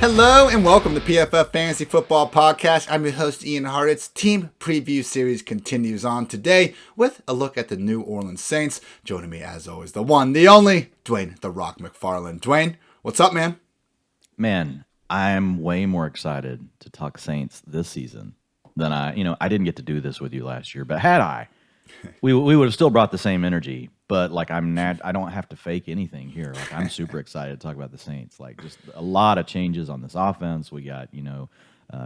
Hello and welcome to PFF Fantasy Football Podcast. I'm your host, Ian Hartitz. Team Preview Series continues on today with a look at the New Orleans Saints. Joining me, as always, the one, the only, Dwain "The Rock" McFarland. Dwain, what's up, man? Man, I'm way more excited to talk Saints this season than I didn't get to do this with you last year, but had I, we would have still brought the same energy. But like I don't have to fake anything here. Like I'm super excited to talk about the Saints. Like just a lot of changes on this offense. We got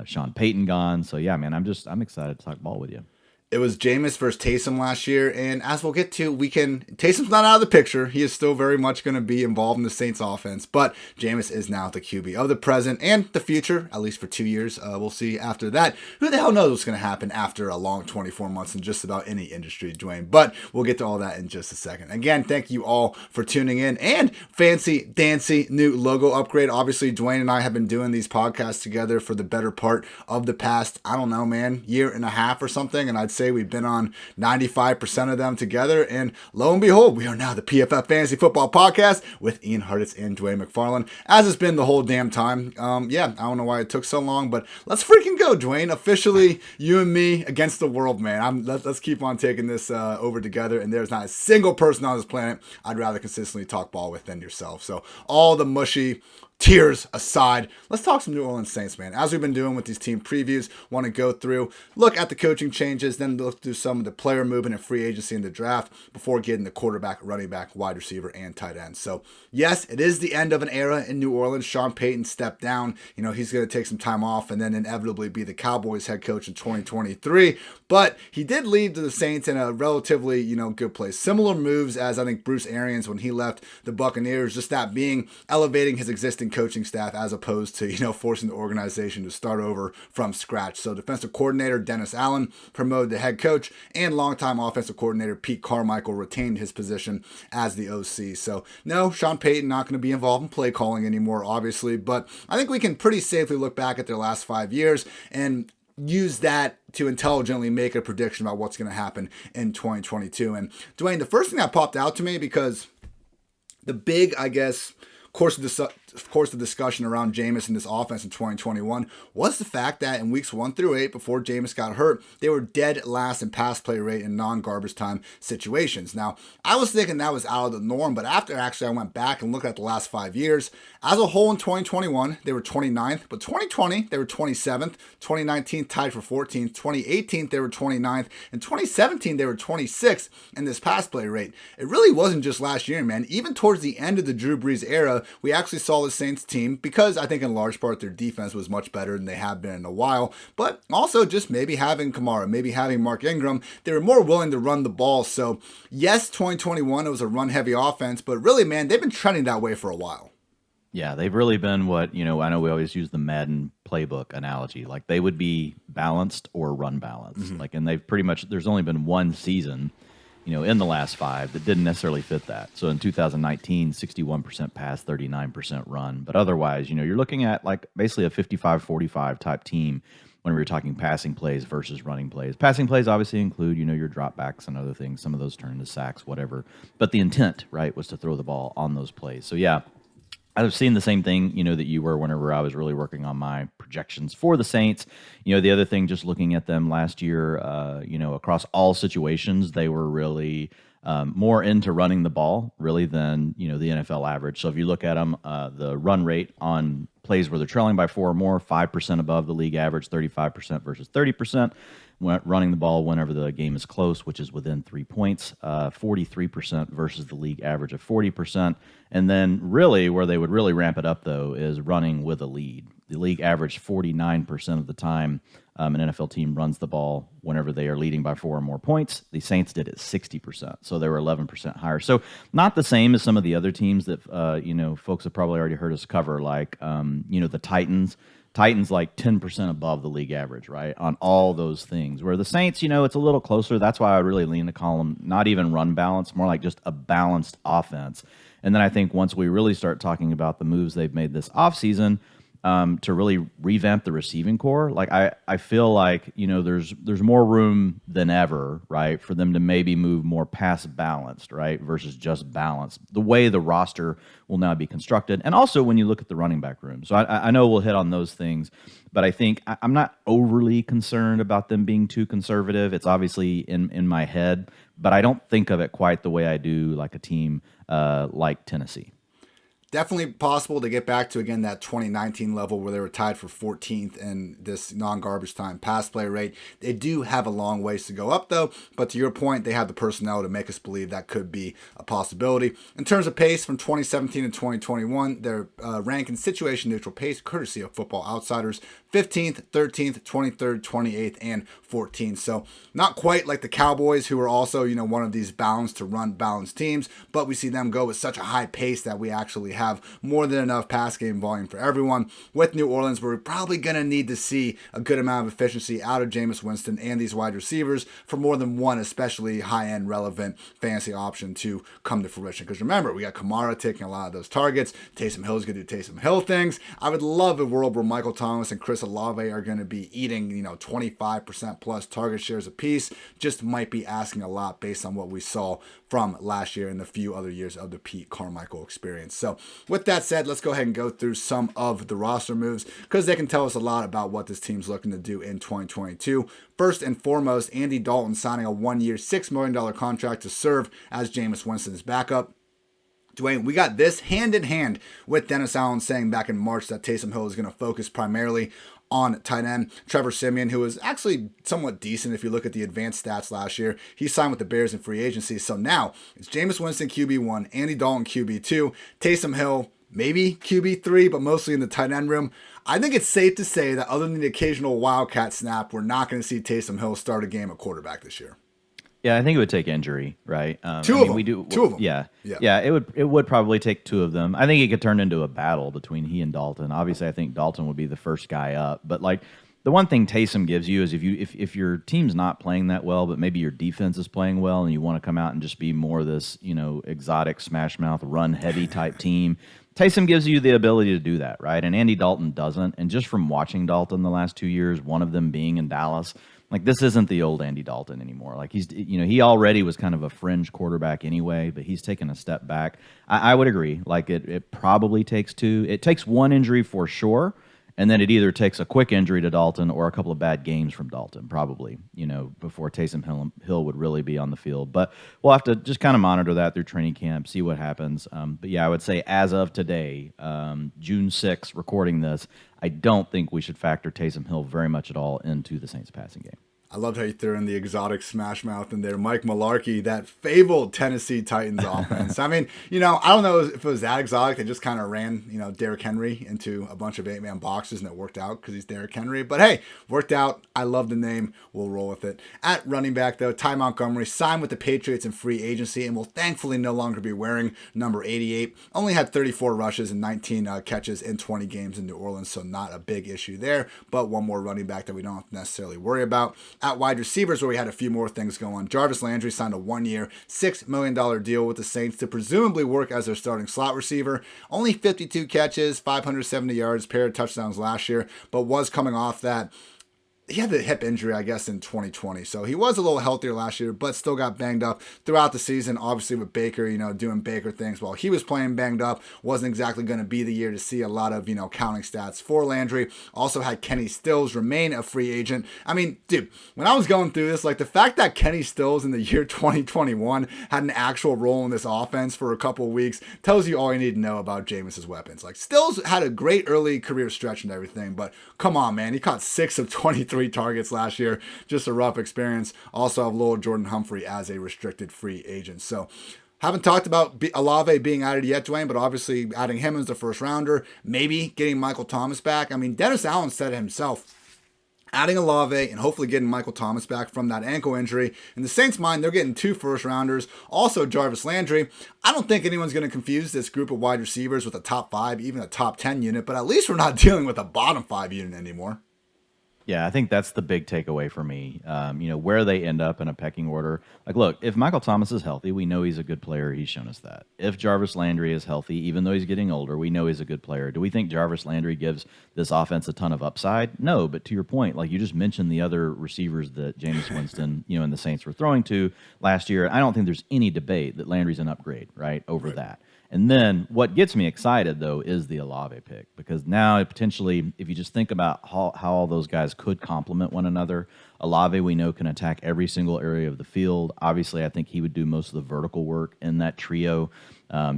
Sean Payton gone. So yeah, man, I'm excited to talk ball with you. It was Jameis versus Taysom last year, and as we'll get to, Taysom's not out of the picture. He is still very much going to be involved in the Saints offense, but Jameis is now the QB of the present and the future, at least for 2 years. We'll see after that. Who the hell knows what's going to happen after a long 24 months in just about any industry, Dwayne, but we'll get to all that in just a second. Again, thank you all for tuning in, and fancy, dancy new logo upgrade. Obviously, Dwayne and I have been doing these podcasts together for the better part of the past, I don't know, man, year and a half or something, and I'd say we've been on 95% of them together, and lo and behold, we are now the PFF Fantasy Football Podcast with Ian Hartitz and Dwain McFarland, as it's been the whole damn time. I don't know why it took so long, but let's freaking go, Dwain. Officially, you and me against the world, man. Let's keep on taking this over together, and there's not a single person on this planet I'd rather consistently talk ball with than yourself. So all the mushy tears aside, let's talk some New Orleans Saints, man. As we've been doing with these team previews, want to go through, look at the coaching changes, then look through some of the player movement and free agency in the draft before getting the quarterback, running back, wide receiver, and tight end. So, yes, it is the end of an era in New Orleans. Sean Payton stepped down. He's going to take some time off and then inevitably be the Cowboys head coach in 2023. But he did leave the Saints in a relatively, good place. Similar moves as I think Bruce Arians when he left the Buccaneers, just that being elevating his existing coaching staff as opposed to, forcing the organization to start over from scratch. So defensive coordinator Dennis Allen promoted to head coach, and longtime offensive coordinator Pete Carmichael retained his position as the OC. So no, Sean Payton not going to be involved in play calling anymore, obviously, but I think we can pretty safely look back at their last 5 years and use that to intelligently make a prediction about what's going to happen in 2022. And Dwayne, the first thing that popped out to me, because the big, course of discussion around Jameis and this offense in 2021 was the fact that in weeks 1 through 8, before Jameis got hurt, they were dead last in pass play rate in non-garbage time situations. Now, I was thinking that was out of the norm, but after I went back and looked at the last 5 years, as a whole in 2021, they were 29th, but 2020, they were 27th, 2019 tied for 14th, 2018, they were 29th, and 2017, they were 26th in this pass play rate. It really wasn't just last year, man. Even towards the end of the Drew Brees era, we actually saw the Saints team, because I think in large part their defense was much better than they have been in a while, but also just maybe having Kamara, maybe having Mark Ingram, they were more willing to run the ball. So yes, 2021, it was a run-heavy offense, but really, man, they've been trending that way for a while. Yeah, they've really been what, I know we always use the Madden playbook analogy, like they would be balanced or run balanced. Mm-hmm. And they've pretty much, there's only been one season in the last 5 that didn't necessarily fit that. So in 2019, 61% pass, 39% run. But otherwise, you're looking at like basically a 55-45 type team when we're talking passing plays versus running plays. Passing plays obviously include, your dropbacks and other things. Some of those turn into sacks, whatever. But the intent, right, was to throw the ball on those plays. So yeah, I've seen the same thing, that you were whenever I was really working on my projections for the Saints. The other thing, just looking at them last year, across all situations, they were really more into running the ball, really, than, the NFL average. So if you look at them, the run rate on plays where they're trailing by 4 or more, 5% above the league average, 35% versus 30%. Running the ball whenever the game is close, which is within 3 points, 43% versus the league average of 40%. And then really where they would really ramp it up, though, is running with a lead. The league average 49% of the time an NFL team runs the ball whenever they are leading by 4 or more points. The Saints did it 60%, so they were 11% higher. So not the same as some of the other teams that, folks have probably already heard us cover, like, the Titans. Titans like 10% above the league average, right, on all those things. Where the Saints, it's a little closer. That's why I would really lean to call them not even run balance, more like just a balanced offense. And then I think once we really start talking about the moves they've made this offseason, to really revamp the receiving core. Like I feel like, there's more room than ever, right, for them to maybe move more pass balanced, right, versus just balanced. The way the roster will now be constructed, and also when you look at the running back room. So I know we'll hit on those things, but I think I'm not overly concerned about them being too conservative. It's obviously in my head, but I don't think of it quite the way I do like a team like Tennessee. Definitely possible to get back to, again, that 2019 level where they were tied for 14th in this non-garbage time pass play rate. They do have a long ways to go up, though, but to your point, they have the personnel to make us believe that could be a possibility. In terms of pace, from 2017 to 2021, they're ranked in situation-neutral pace, courtesy of Football Outsiders, 15th, 13th, 23rd, 28th, and 14th. So not quite like the Cowboys, who are also, one of these balanced to run balanced teams, but we see them go with such a high pace that we actually have more than enough pass game volume for everyone. With New Orleans, we're probably going to need to see a good amount of efficiency out of Jameis Winston and these wide receivers for more than one, especially high-end relevant fantasy option to come to fruition. Because remember, we got Kamara taking a lot of those targets. Taysom Hill's going to do Taysom Hill things. I would love a world where Michael Thomas and Chris Olave are going to be eating, 25% plus target shares apiece. Just might be asking a lot based on what we saw from last year and the few other years of the Pete Carmichael experience. So with that said, let's go ahead and go through some of the roster moves because they can tell us a lot about what this team's looking to do in 2022. First and foremost, Andy Dalton signing a 1-year, $6 million contract to serve as Jameis Winston's backup. Dwayne, we got this hand in hand with Dennis Allen saying back in March that Taysom Hill is going to focus primarily on tight end. Trevor Siemian, who was actually somewhat decent if you look at the advanced stats last year, he signed with the Bears in free agency. So now it's Jameis Winston QB1, Andy Dalton QB2, Taysom Hill maybe QB3, but mostly in the tight end room. I think it's safe to say that other than the occasional Wildcat snap, we're not going to see Taysom Hill start a game at quarterback this year. Yeah, I think it would take injury, right? Two of them. Yeah. It would probably take two of them. I think it could turn into a battle between he and Dalton. Obviously, I think Dalton would be the first guy up. But like the one thing Taysom gives you is if your team's not playing that well, but maybe your defense is playing well, and you want to come out and just be more this exotic smash mouth run heavy type team. Taysom gives you the ability to do that, right? And Andy Dalton doesn't. And just from watching Dalton the last 2 years, one of them being in Dallas. Like, this isn't the old Andy Dalton anymore. Like, he already was kind of a fringe quarterback anyway, but he's taken a step back. I would agree. Like, it probably takes two. It takes one injury for sure, and then it either takes a quick injury to Dalton or a couple of bad games from Dalton, probably, before Taysom Hill would really be on the field. But we'll have to just kind of monitor that through training camp, see what happens. But yeah, I would say as of today, June 6th, recording this, I don't think we should factor Taysom Hill very much at all into the Saints passing game. I loved how you threw in the exotic smash mouth in there. Mike Mularkey, that fabled Tennessee Titans offense. I mean, I don't know if it was that exotic. They just kind of ran, Derrick Henry into a bunch of 8-man boxes, and it worked out because he's Derrick Henry. But hey, worked out. I love the name. We'll roll with it. At running back, though, Ty Montgomery signed with the Patriots in free agency and will thankfully no longer be wearing number 88. Only had 34 rushes and 19 catches in 20 games in New Orleans, so not a big issue there. But one more running back that we don't have to necessarily worry about. At wide receivers, where we had a few more things go on, Jarvis Landry signed a 1-year, $6 million deal with the Saints to presumably work as their starting slot receiver. Only 52 catches, 570 yards, pair of touchdowns last year, but was coming off that. He had the hip injury, I guess, in 2020. So he was a little healthier last year, but still got banged up throughout the season. Obviously with Baker, doing Baker things while he was playing banged up. Wasn't exactly going to be the year to see a lot of, counting stats for Landry. Also had Kenny Stills remain a free agent. I mean, dude, when I was going through this, like the fact that Kenny Stills in the year 2021 had an actual role in this offense for a couple of weeks tells you all you need to know about Jameis's weapons. Like Stills had a great early career stretch and everything, but come on, man. He caught 6 of 23 targets last year. Just a rough experience. Also have Lowell Jordan Humphrey as a restricted free agent. So haven't talked about Olave being added yet, Dwayne, but obviously adding him as the first rounder, maybe getting Michael Thomas back. I mean, Dennis Allen said it himself. Adding Olave and hopefully getting Michael Thomas back from that ankle injury. In the Saints' mind, they're getting 2 first-rounders. Also, Jarvis Landry. I don't think anyone's going to confuse this group of wide receivers with a top 5, even a top 10 unit, but at least we're not dealing with a bottom 5 unit anymore. Yeah, I think that's the big takeaway for me. Where they end up in a pecking order. Like, look, if Michael Thomas is healthy, we know he's a good player. He's shown us that. If Jarvis Landry is healthy, even though he's getting older, we know he's a good player. Do we think Jarvis Landry gives this offense a ton of upside? No, but to your point, like you just mentioned the other receivers that Jameis Winston, and the Saints were throwing to last year. I don't think there's any debate that Landry's an upgrade, right, over that. And then what gets me excited, though, is the Olave pick, because now potentially, if you just think about how all those guys could complement one another, Olave, we know, can attack every single area of the field. Obviously, I think he would do most of the vertical work in that trio.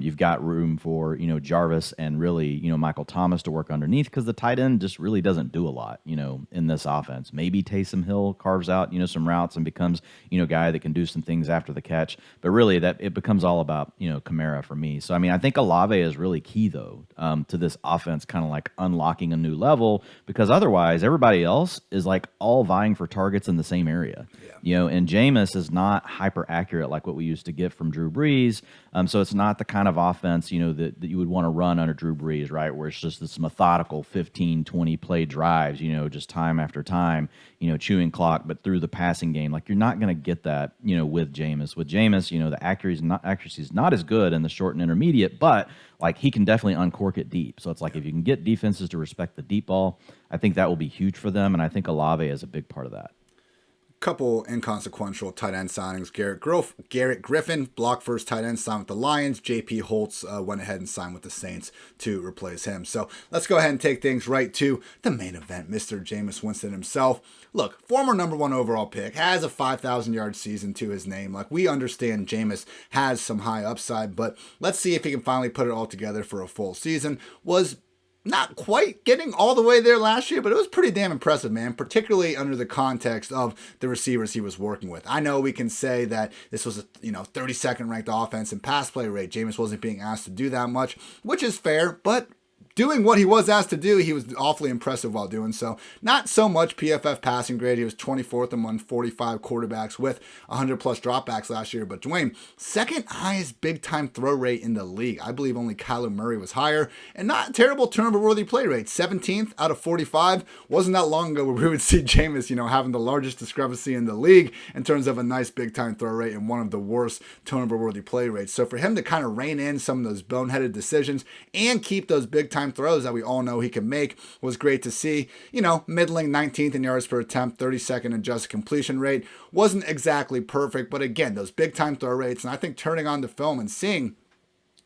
You've got room for, Jarvis and really, Michael Thomas to work underneath, because the tight end just really doesn't do a lot, in this offense. Maybe Taysom Hill carves out, some routes and becomes, a guy that can do some things after the catch. But really, that it becomes all about, Kamara for me. So, I think Olave is really key, though, to this offense kind of like unlocking a new level, because otherwise everybody else is like all vying for targets in the same area. And Jameis is not hyper accurate like what we used to get from Drew Brees. So it's not the kind of offense, that you would want to run under Drew Brees, right? Where it's just this methodical 15, 20 play drives, just time after time, chewing clock, but through the passing game. Like, you're not going to get that, with Jameis. With Jameis, the accuracy is not as good in the short and intermediate, but like he can definitely uncork it deep. So it's like if you can get defenses to respect the deep ball, I think that will be huge for them. And I think Olave is a big part of that. Couple inconsequential tight end signings. Garrett Griffin, block first tight end, signed with the Lions. J.P. Holtz went ahead and signed with the Saints to replace him. So let's go ahead and take things right to the main event, Mr. Jameis Winston himself. Look, former number 1 overall pick, has a 5,000-yard season to his name. Like, we understand Jameis has some high upside, but let's see if he can finally put it all together for a full season. Was not quite getting all the way there last year, but it was pretty damn impressive, man, particularly under the context of the receivers he was working with. I know we can say that this was a 32nd ranked offense in pass play rate. Jameis wasn't being asked to do that much, which is fair, but doing what he was asked to do, he was awfully impressive while doing so. Not so much PFF passing grade. He was 24th among 45 quarterbacks with 100-plus dropbacks last year. But Dwain, second highest big-time throw rate in the league. I believe only Kyler Murray was higher. And not a terrible turnover-worthy play rate. 17th out of 45. Wasn't that long ago where we would see Jameis, having the largest discrepancy in the league in terms of a nice big-time throw rate and one of the worst turnover-worthy play rates. So for him to kind of rein in some of those boneheaded decisions and keep those big-time throws that we all know he can make was great to see. Middling 19th in yards per attempt, 32nd adjusted completion rate. Wasn't exactly perfect, but again, those big time throw rates, and I think turning on the film and seeing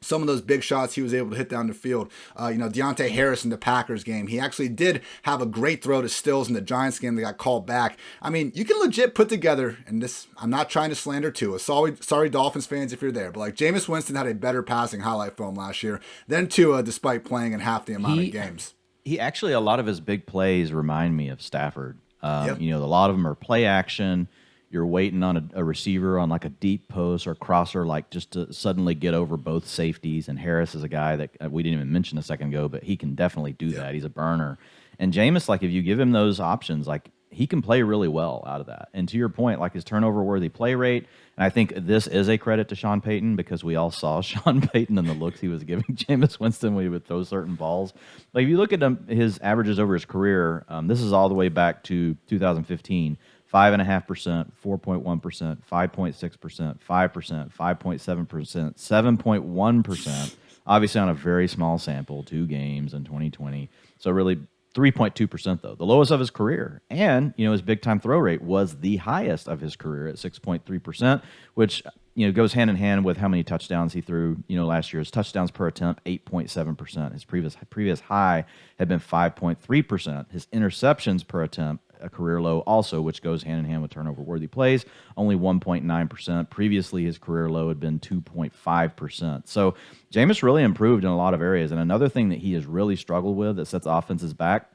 some of those big shots he was able to hit down the field. Deontay Harris in the Packers game, he actually did have a great throw to Stills in the Giants game that got called back. You can legit put together, and this, I'm not trying to slander Tua. Sorry Dolphins fans if you're there, but like Jameis Winston had a better passing highlight film last year than Tua, despite playing in half the amount of games. He actually, a lot of his big plays remind me of Stafford. A lot of them are play action. You're waiting on a receiver on like a deep post or crosser, like just to suddenly get over both safeties. And Harris is a guy that we didn't even mention a second ago, but he can definitely do that. He's a burner. And Jameis, like if you give him those options, like he can play really well out of that. And to your point, like his turnover-worthy play rate, and I think this is a credit to Sean Payton because we all saw Sean Payton and the looks he was giving Jameis Winston when he would throw certain balls. Like if you look at his averages over his career, this is all the way back to 2015. 5.5%, 4.1%, 5.6%, 5%, 5.7%, 7.1%. Obviously on a very small sample, 2 games in 2020. So really 3.2% though, the lowest of his career. And, his big time throw rate was the highest of his career at 6.3%, which, goes hand in hand with how many touchdowns he threw, last year. His touchdowns per attempt, 8.7%. His previous high had been 5.3%. His interceptions per attempt, a career low also, which goes hand in hand with turnover-worthy plays, only 1.9%. Previously, his career low had been 2.5%. So Jameis really improved in a lot of areas. And another thing that he has really struggled with that sets offenses back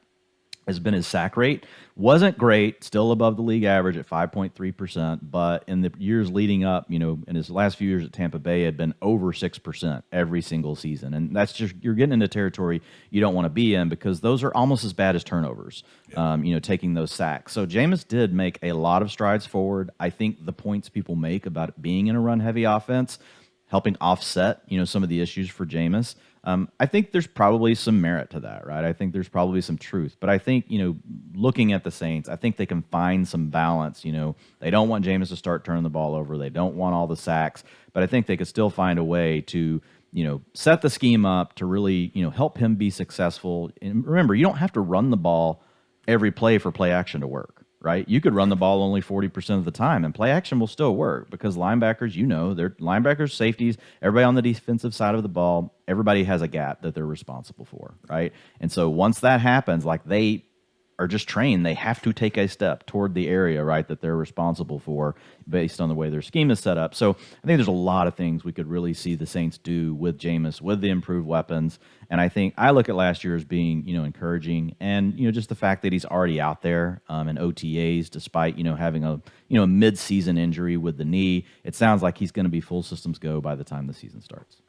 has been his sack rate. Wasn't great, still above the league average at 5.3%, but in the years leading up, in his last few years at Tampa Bay, had been over 6% every single season. And that's just, you're getting into territory you don't want to be in because those are almost as bad as turnovers, taking those sacks. So Jameis did make a lot of strides forward. I think the points people make about it being in a run-heavy offense, helping offset, some of the issues for Jameis. I think there's probably some merit to that, right? I think there's probably some truth. But I think, looking at the Saints, I think they can find some balance. They don't want Jameis to start turning the ball over. They don't want all the sacks. But I think they could still find a way to, set the scheme up to really, help him be successful. And remember, you don't have to run the ball every play for play action to work. Right? You could run the ball only 40% of the time, and play action will still work because linebackers, they're linebackers, safeties, everybody on the defensive side of the ball, everybody has a gap that they're responsible for, right? And so once that happens, like they are just trained, they have to take a step toward the area, right, that they're responsible for based on the way their scheme is set up. So I think there's a lot of things we could really see the Saints do with Jameis, with the improved weapons. And I think I look at last year as being, encouraging, and, just the fact that he's already out there in OTAs, despite, having a mid-season injury with the knee. It sounds like he's going to be full systems go by the time the season starts.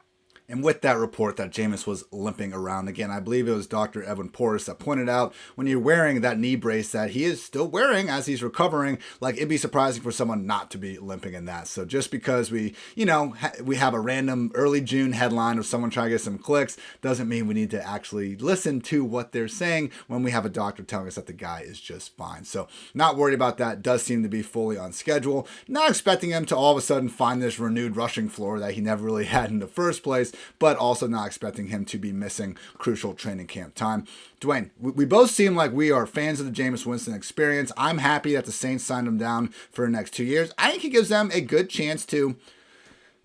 And with that report that Jameis was limping around again, I believe it was Dr. Evan Porras that pointed out when you're wearing that knee brace that he is still wearing as he's recovering, like it'd be surprising for someone not to be limping in that. So just because we have a random early June headline of someone trying to get some clicks doesn't mean we need to actually listen to what they're saying when we have a doctor telling us that the guy is just fine. So not worried about that. Does seem to be fully on schedule. Not expecting him to all of a sudden find this renewed rushing floor that he never really had in the first place, but also not expecting him to be missing crucial training camp time. Dwayne, we both seem like we are fans of the Jameis Winston experience. I'm happy that the Saints signed him down for the next 2 years. I think he gives them a good chance to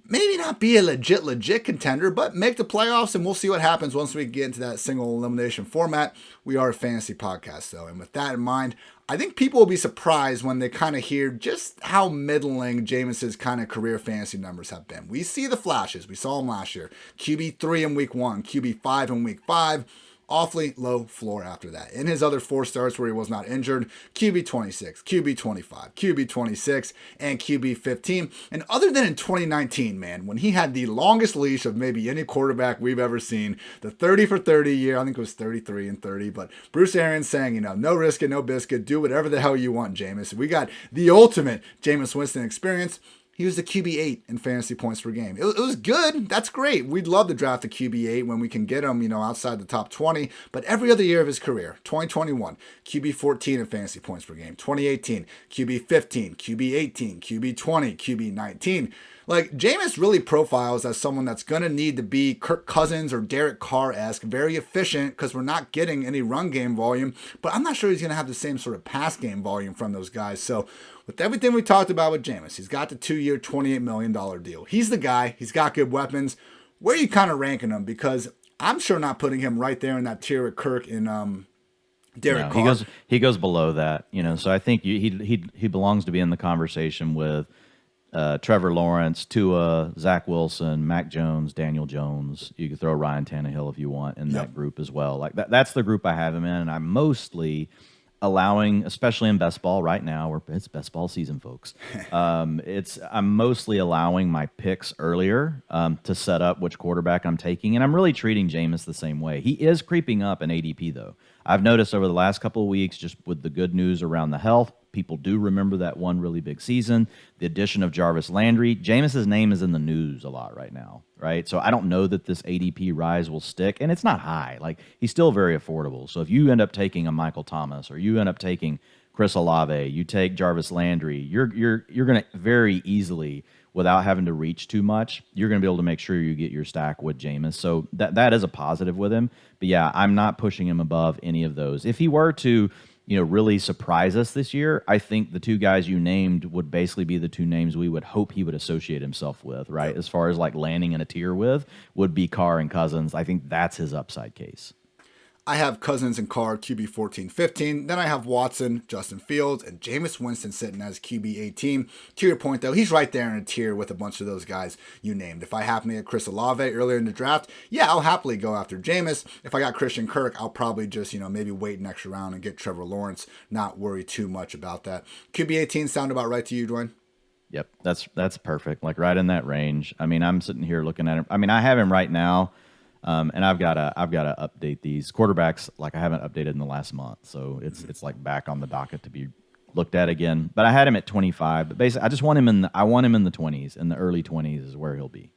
maybe not be a legit contender, but make the playoffs, and we'll see what happens once we get into that single elimination format. We are a fantasy podcast, though, and with that in mind, I think people will be surprised when they kind of hear just how middling Jameis's kind of career fantasy numbers have been. We see the flashes. We saw him last year. QB3 in week 1, QB5 in week 5. Awfully low floor after that. In his other 4 starts where he was not injured, QB 26, QB 25, QB 26, and QB 15. And other than in 2019, man, when he had the longest leash of maybe any quarterback we've ever seen, the 30 for 30 year, I think it was 33 and 30, but Bruce Arians saying, no risk it, no biscuit, do whatever the hell you want, Jameis. We got the ultimate Jameis Winston experience. He was the QB8 in fantasy points per game. It was good. That's great. We'd love to draft a QB8 when we can get him, outside the top 20. But every other year of his career, 2021, QB14 in fantasy points per game. 2018, QB15, QB18, QB20, QB19. Like, Jameis really profiles as someone that's going to need to be Kirk Cousins or Derek Carr-esque, very efficient because we're not getting any run game volume. But I'm not sure he's going to have the same sort of pass game volume from those guys. So with everything we talked about with Jameis, he's got the 2-year, $28 million deal. He's the guy. He's got good weapons. Where are you kind of ranking him? Because I'm sure not putting him right there in that tier with Kirk and Derek Carr. He goes below that. So I think he belongs to be in the conversation with Trevor Lawrence, Tua, Zach Wilson, Mac Jones, Daniel Jones. You could throw Ryan Tannehill if you want in that group as well. Like that's the group I have him in, and I'm mostly allowing, especially in best ball right now, where it's best ball season, folks. I'm mostly allowing my picks earlier to set up which quarterback I'm taking, and I'm really treating Jameis the same way. He is creeping up in ADP though. I've noticed over the last couple of weeks, just with the good news around the health, people do remember that one really big season, the addition of Jarvis Landry. Jameis's name is in the news a lot right now, right? So I don't know that this ADP rise will stick, and it's not high. Like, he's still very affordable. So if you end up taking a Michael Thomas or you end up taking Chris Olave, you take Jarvis Landry, you're going to very easily, without having to reach too much, you're going to be able to make sure you get your stack with Jameis. So that is a positive with him. But yeah, I'm not pushing him above any of those. If he were to really surprise us this year, I think the 2 guys you named would basically be the 2 names we would hope he would associate himself with, right? As far as like landing in a tier with, would be Carr and Cousins. I think that's his upside case. I have Cousins and Carr QB 14, 15. Then I have Watson, Justin Fields, and Jameis Winston sitting as QB 18. To your point, though, he's right there in a tier with a bunch of those guys you named. If I happen to get Chris Olave earlier in the draft, yeah, I'll happily go after Jameis. If I got Christian Kirk, I'll probably just, maybe wait an extra round and get Trevor Lawrence. Not worry too much about that. QB 18 sound about right to you, Dwayne? Yep, that's perfect. Like right in that range. I mean, I'm sitting here looking at him. I mean, I have him right now. And I've got to update these quarterbacks like I haven't updated in the last month, so it's like back on the docket to be looked at again. But I had him at 25. But basically, I want him in the 20s, in the early 20s is where he'll be.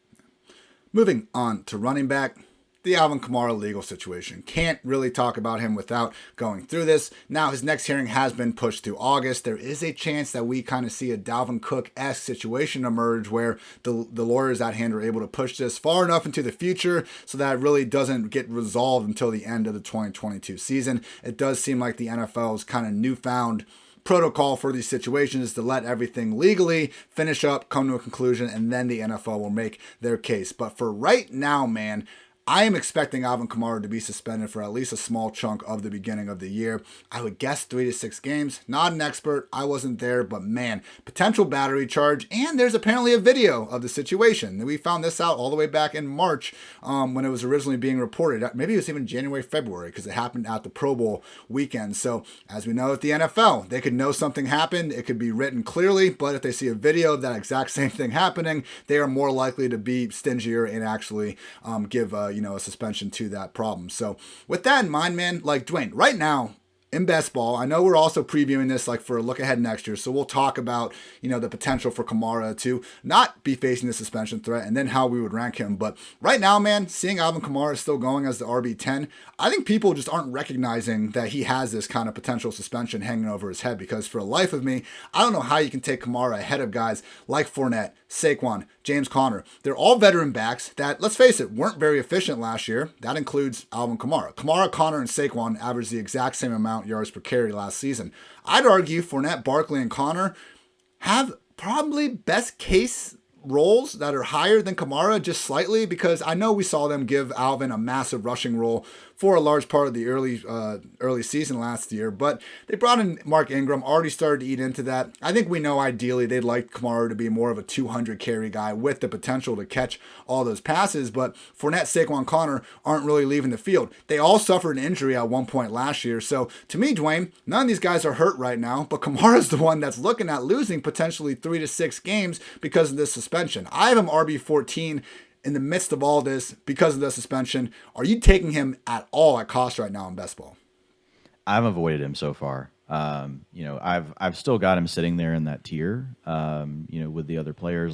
Moving on to running back. The Alvin Kamara legal situation. Can't really talk about him without going through this. Now, his next hearing has been pushed to August. There is a chance that we kind of see a Dalvin Cook-esque situation emerge where the lawyers at hand are able to push this far enough into the future so that it really doesn't get resolved until the end of the 2022 season. It does seem like the NFL's kind of newfound protocol for these situations is to let everything legally finish up, come to a conclusion, and then the NFL will make their case. But for right now, man, I am expecting Alvin Kamara to be suspended for at least a small chunk of the beginning of the year. I would guess 3 to 6 games. Not an expert. I wasn't there, but man, potential battery charge. And there's apparently a video of the situation. We found this out all the way back in March when it was originally being reported. Maybe it was even January, February, because it happened at the Pro Bowl weekend. So as we know at the NFL, they could know something happened. It could be written clearly, but if they see a video of that exact same thing happening, they are more likely to be stingier and actually give a suspension to that problem. So with that in mind, man, like Dwain, right now in best ball, I know we're also previewing this like for a look ahead next year. So we'll talk about, the potential for Kamara to not be facing the suspension threat and then how we would rank him. But right now, man, seeing Alvin Kamara still going as the RB10, I think people just aren't recognizing that he has this kind of potential suspension hanging over his head, because for the life of me, I don't know how you can take Kamara ahead of guys like Fournette, Saquon, James Conner. They're all veteran backs that, let's face it, weren't very efficient last year. That includes Alvin Kamara. Kamara, Conner, and Saquon averaged the exact same amount yards per carry last season. I'd argue Fournette, Barkley, and Conner have probably best case roles that are higher than Kamara just slightly, because I know we saw them give Alvin a massive rushing role for a large part of the early season last year, but they brought in Mark Ingram, already started to eat into that. I think we know ideally they'd like Kamara to be more of a 200 carry guy with the potential to catch all those passes, but Fournette, Saquon, Conner aren't really leaving the field. They all suffered an injury at one point last year, so to me, Dwain, none of these guys are hurt right now, but Kamara's the one that's looking at losing potentially 3 to 6 games because of this suspension. I have him RB14 in the midst of all this because of the suspension. Are you taking him at all at cost right now in best ball? I've avoided him so far. I've still got him sitting there in that tier, with the other players,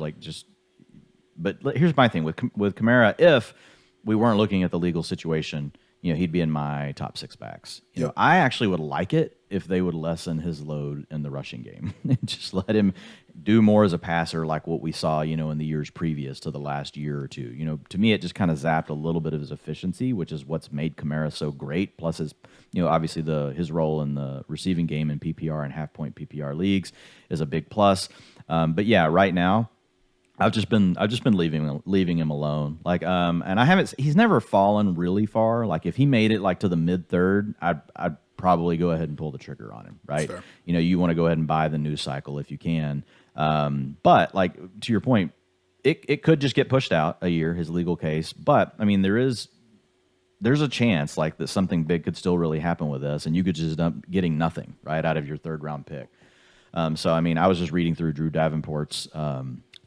but here's my thing with Kamara. If we weren't looking at the legal situation, he'd be in my top 6 backs. I actually would like it if they would lessen his load in the rushing game and just let him do more as a passer, like what we saw, in the years previous to the last year or two. To me, it just kind of zapped a little bit of his efficiency, which is what's made Kamara so great. Plus his, obviously his role in the receiving game in PPR and half-point PPR leagues is a big plus. But yeah, right now, I've just been leaving him alone. And he's never fallen really far. Like if he made it to the mid-third, I'd probably go ahead and pull the trigger on him, right? You want to go ahead and buy the news cycle if you can. But to your point, it could just get pushed out a year, his legal case. But I mean, there's a chance that something big could still really happen with this, and you could just end up getting nothing right out of your 3rd round pick. So I mean, I was just reading through Drew Davenport's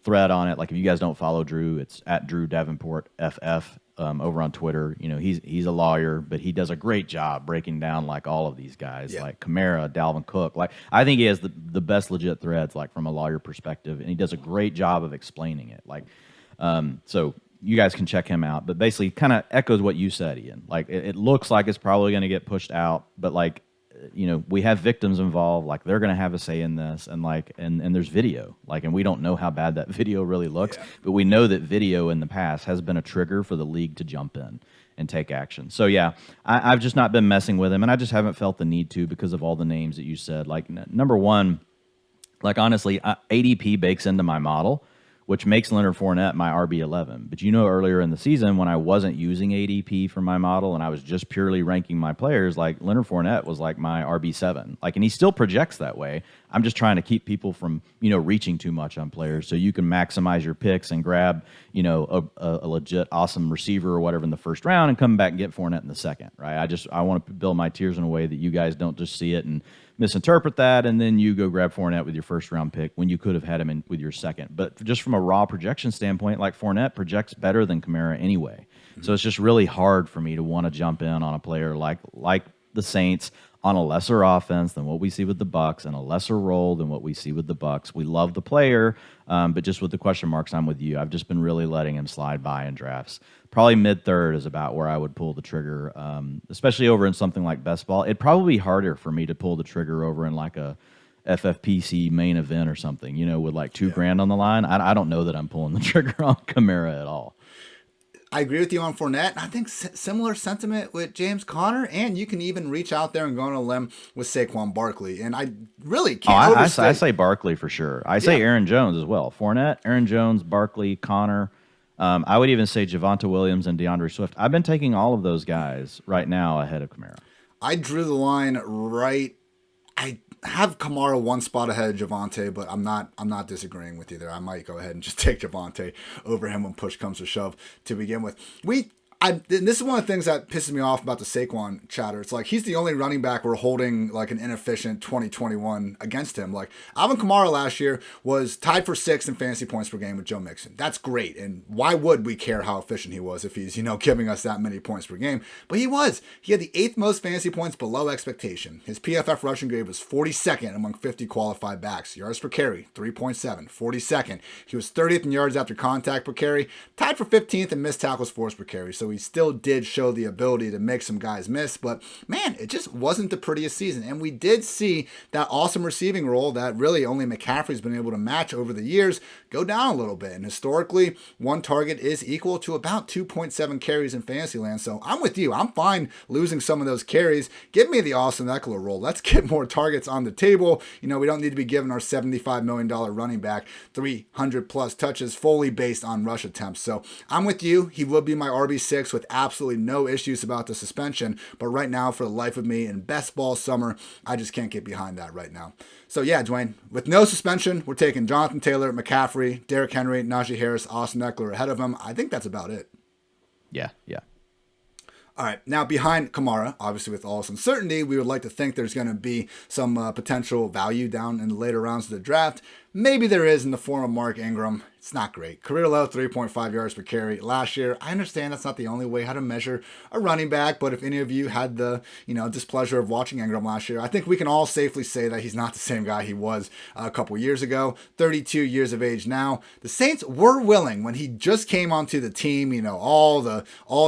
thread on it. If you guys don't follow Drew, it's at Drew Davenport FF over on Twitter. He's a lawyer, but he does a great job breaking down all of these guys, like Kamara, Dalvin Cook. I think he has the best legit threads from a lawyer perspective, and he does a great job of explaining it. So you guys can check him out. But basically, kind of echoes what you said, Ian. It looks like it's probably going to get pushed out, but we have victims involved. They're going to have a say in this, and and there's video. And we don't know how bad that video really looks, but we know that video in the past has been a trigger for the league to jump in and take action. So yeah, I've just not been messing with him, and I just haven't felt the need to because of all the names that you said. Number one, honestly, ADP bakes into my model, which makes Leonard Fournette my RB11. But earlier in the season when I wasn't using ADP for my model and I was just purely ranking my players, Leonard Fournette was my RB7. And he still projects that way. I'm just trying to keep people from, reaching too much on players so you can maximize your picks and grab, a legit awesome receiver or whatever in the 1st round and come back and get Fournette in the 2nd, right? I want to build my tiers in a way that you guys don't just see it and misinterpret that, and then you go grab Fournette with your 1st round pick when you could have had him with your 2nd. But just from a raw projection standpoint, Fournette projects better than Kamara anyway. So it's just really hard for me to want to jump in on a player like the Saints on a lesser offense than what we see with the Bucs and a lesser role than what we see with the Bucs. We love the player, but just with the question marks, I'm with you. I've just been really letting him slide by in drafts. Probably mid-third is about where I would pull the trigger, especially over in something like best ball. It'd probably be harder for me to pull the trigger over in like a FFPC main event or something, with like $2,000 on the line. I don't know that I'm pulling the trigger on Kamara at all. I agree with you on Fournette. I think similar sentiment with James Conner, and you can even reach out there and go on a limb with Saquon Barkley. And I really can't I say Barkley for sure. I say Aaron Jones as well. Fournette, Aaron Jones, Barkley, Conner. I would even say Javonte Williams and DeAndre Swift. I've been taking all of those guys right now ahead of Kamara. I drew the line right. I have Kamara one spot ahead of Javonte, but I'm not disagreeing with you there. I might go ahead and just take Javonte over him when push comes to shove to begin with. This is one of the things that pisses me off about the Saquon chatter. It's like he's the only running back we're holding like an inefficient 2021 against him. Like Alvin Kamara last year was tied for 6th in fantasy points per game with Joe Mixon. That's great. And why would we care how efficient he was if he's, giving us that many points per game? But he was. He had the 8th most fantasy points below expectation. His PFF rushing grade was 42nd among 50 qualified backs. Yards per carry, 3.7, 42nd. He was 30th in yards after contact per carry, tied for 15th in missed tackles forced per carry. So he still did show the ability to make some guys miss, but man, it just wasn't the prettiest season. And we did see that awesome receiving role that really only McCaffrey's been able to match over the years go down a little bit. And historically, one target is equal to about 2.7 carries in Fantasyland. So I'm with you. I'm fine losing some of those carries. Give me the Austin Eckler role. Let's get more targets on the table. We don't need to be giving our $75 million running back 300 plus touches fully based on rush attempts. So I'm with you. He will be my RB6 with absolutely no issues about the suspension. But right now, for the life of me, in best ball summer, I just can't get behind that right now. So yeah, Dwayne, with no suspension, we're taking Jonathan Taylor, McCaffrey, Derrick Henry, Najee Harris, Austin Eckler ahead of him. I think that's about it. Yeah. All right, now behind Kamara, obviously with all this uncertainty, we would like to think there's going to be some potential value down in the later rounds of the draft. Maybe there is in the form of Mark Ingram. It's not great. Career low, 3.5 yards per carry last year. I understand that's not the only way how to measure a running back, but if any of you had the, displeasure of watching Ingram last year, I think we can all safely say that he's not the same guy he was a couple years ago. 32 years of age now. The Saints were willing when he just came onto the team, all the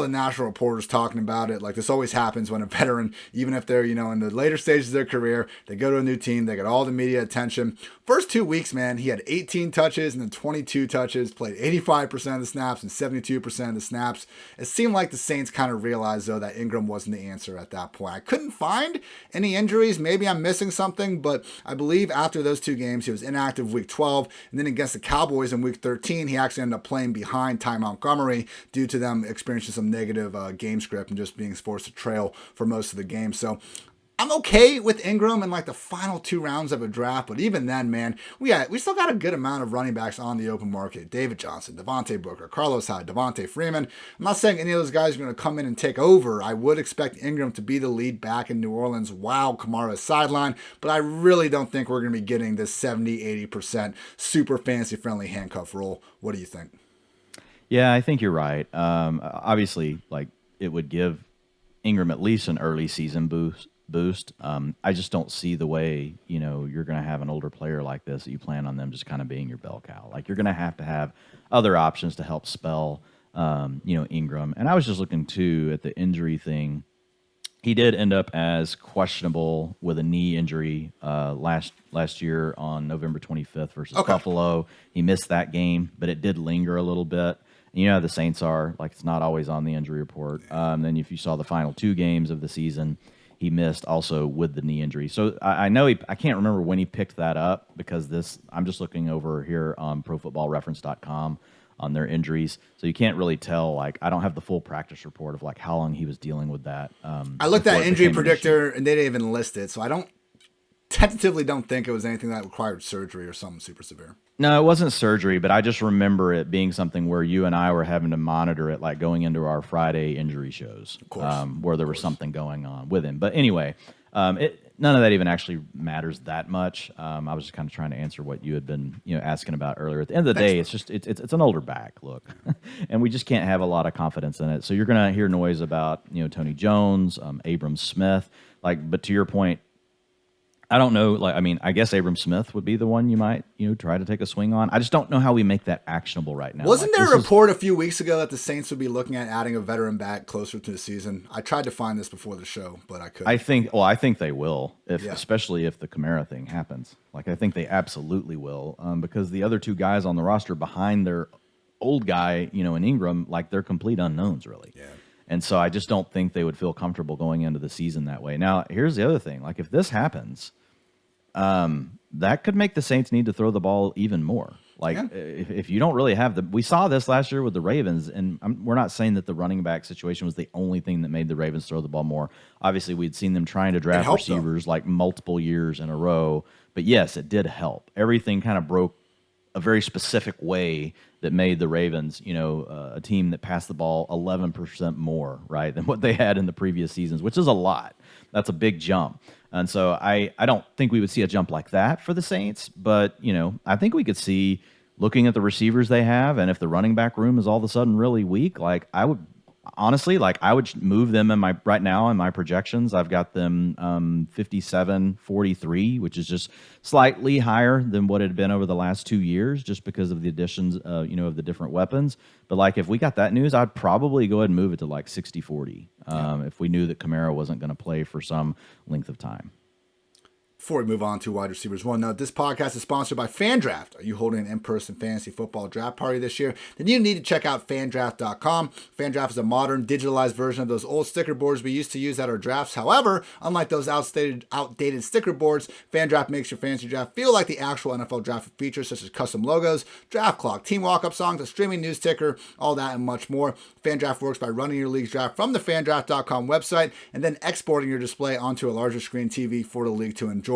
national reporters talking about it. Like this always happens when a veteran, even if they're, in the later stages of their career, they go to a new team, they get all the media attention. First 2 weeks, man, he had 18 touches and then 22 touches, played 85% of the snaps and 72% of the snaps. It seemed like the Saints kind of realized, though, that Ingram wasn't the answer at that point. I couldn't find any injuries. Maybe I'm missing something, but I believe after those 2 games, he was inactive week 12. And then against the Cowboys in week 13, he actually ended up playing behind Ty Montgomery due to them experiencing some negative game script and just being forced to trail for most of the game. So I'm okay with Ingram in like the final 2 rounds of a draft, but even then, man, we still got a good amount of running backs on the open market. David Johnson, Devontae Booker, Carlos Hyde, Devontae Freeman. I'm not saying any of those guys are going to come in and take over. I would expect Ingram to be the lead back in New Orleans while Kamara is sidelined, but I really don't think we're going to be getting this 70-80% super fantasy-friendly handcuff role. What do you think? Yeah, I think you're right. Obviously, like it would give Ingram at least an early season boost. I just don't see the way, you're going to have an older player like this that you plan on them just kind of being your bell cow. Like you're going to have other options to help spell, Ingram. And I was just looking too at the injury thing. He did end up as questionable with a knee injury last year on November 25th versus Buffalo. He missed that game, but it did linger a little bit. And you know how the Saints are, like it's not always on the injury report. Then if you saw the final 2 games of the season, he missed also with the knee injury. So I know I can't remember when he picked that up because I'm just looking over here on ProFootballReference.com on their injuries. So you can't really tell. Like I don't have the full practice report of like how long he was dealing with that. I looked at injury predictor and they didn't even list it. So I tentatively don't think it was anything that required surgery or something super severe. No, it wasn't surgery, but I just remember it being something where you and I were having to monitor it, like going into our Friday injury shows, where there was something going on with him. But anyway, none of that even actually matters that much. I was just kind of trying to answer what you had been, asking about earlier. At the end of the day, it's just it's an older back, look, and we just can't have a lot of confidence in it. So you're gonna hear noise about Tony Jones, Abram Smith. But to your point, I don't know. I guess Abram Smith would be the one you might, try to take a swing on. I just don't know how we make that actionable right now. Wasn't there a report a few weeks ago that the Saints would be looking at adding a veteran back closer to the season? I tried to find this before the show, but I couldn't. I think they will, especially if the Kamara thing happens. I think they absolutely will, because the other two guys on the roster behind their old guy, in Ingram, they're complete unknowns, really. Yeah. And so I just don't think they would feel comfortable going into the season that way. Now, here's the other thing. If this happens, that could make the Saints need to throw the ball even more. If you don't really have we saw this last year with the Ravens, and we're not saying that the running back situation was the only thing that made the Ravens throw the ball more. Obviously, we'd seen them trying to draft receivers multiple years in a row. But yes, it did help. Everything kind of broke a very specific way that made the Ravens, a team that passed the ball 11% more, right, than what they had in the previous seasons, which is a lot. That's a big jump. And so I don't think we would see a jump like that for the Saints, but, I think we could see, looking at the receivers they have, and if the running back room is all of a sudden really weak, I would honestly, I would move them right now in my projections. I've got them 57-43, which is just slightly higher than what it had been over the last 2 years, just because of the additions, of the different weapons. But if we got that news, I'd probably go ahead and move it to 60-40 if we knew that Kamara wasn't going to play for some length of time. Before we move on to wide receivers, one note, this podcast is sponsored by FanDraft. Are you holding an in-person fantasy football draft party this year? Then you need to check out FanDraft.com. FanDraft is a modern, digitalized version of those old sticker boards we used to use at our drafts. However, unlike those outdated sticker boards, FanDraft makes your fantasy draft feel like the actual NFL draft with features such as custom logos, draft clock, team walk-up songs, a streaming news ticker, all that and much more. FanDraft works by running your league's draft from the FanDraft.com website and then exporting your display onto a larger screen TV for the league to enjoy.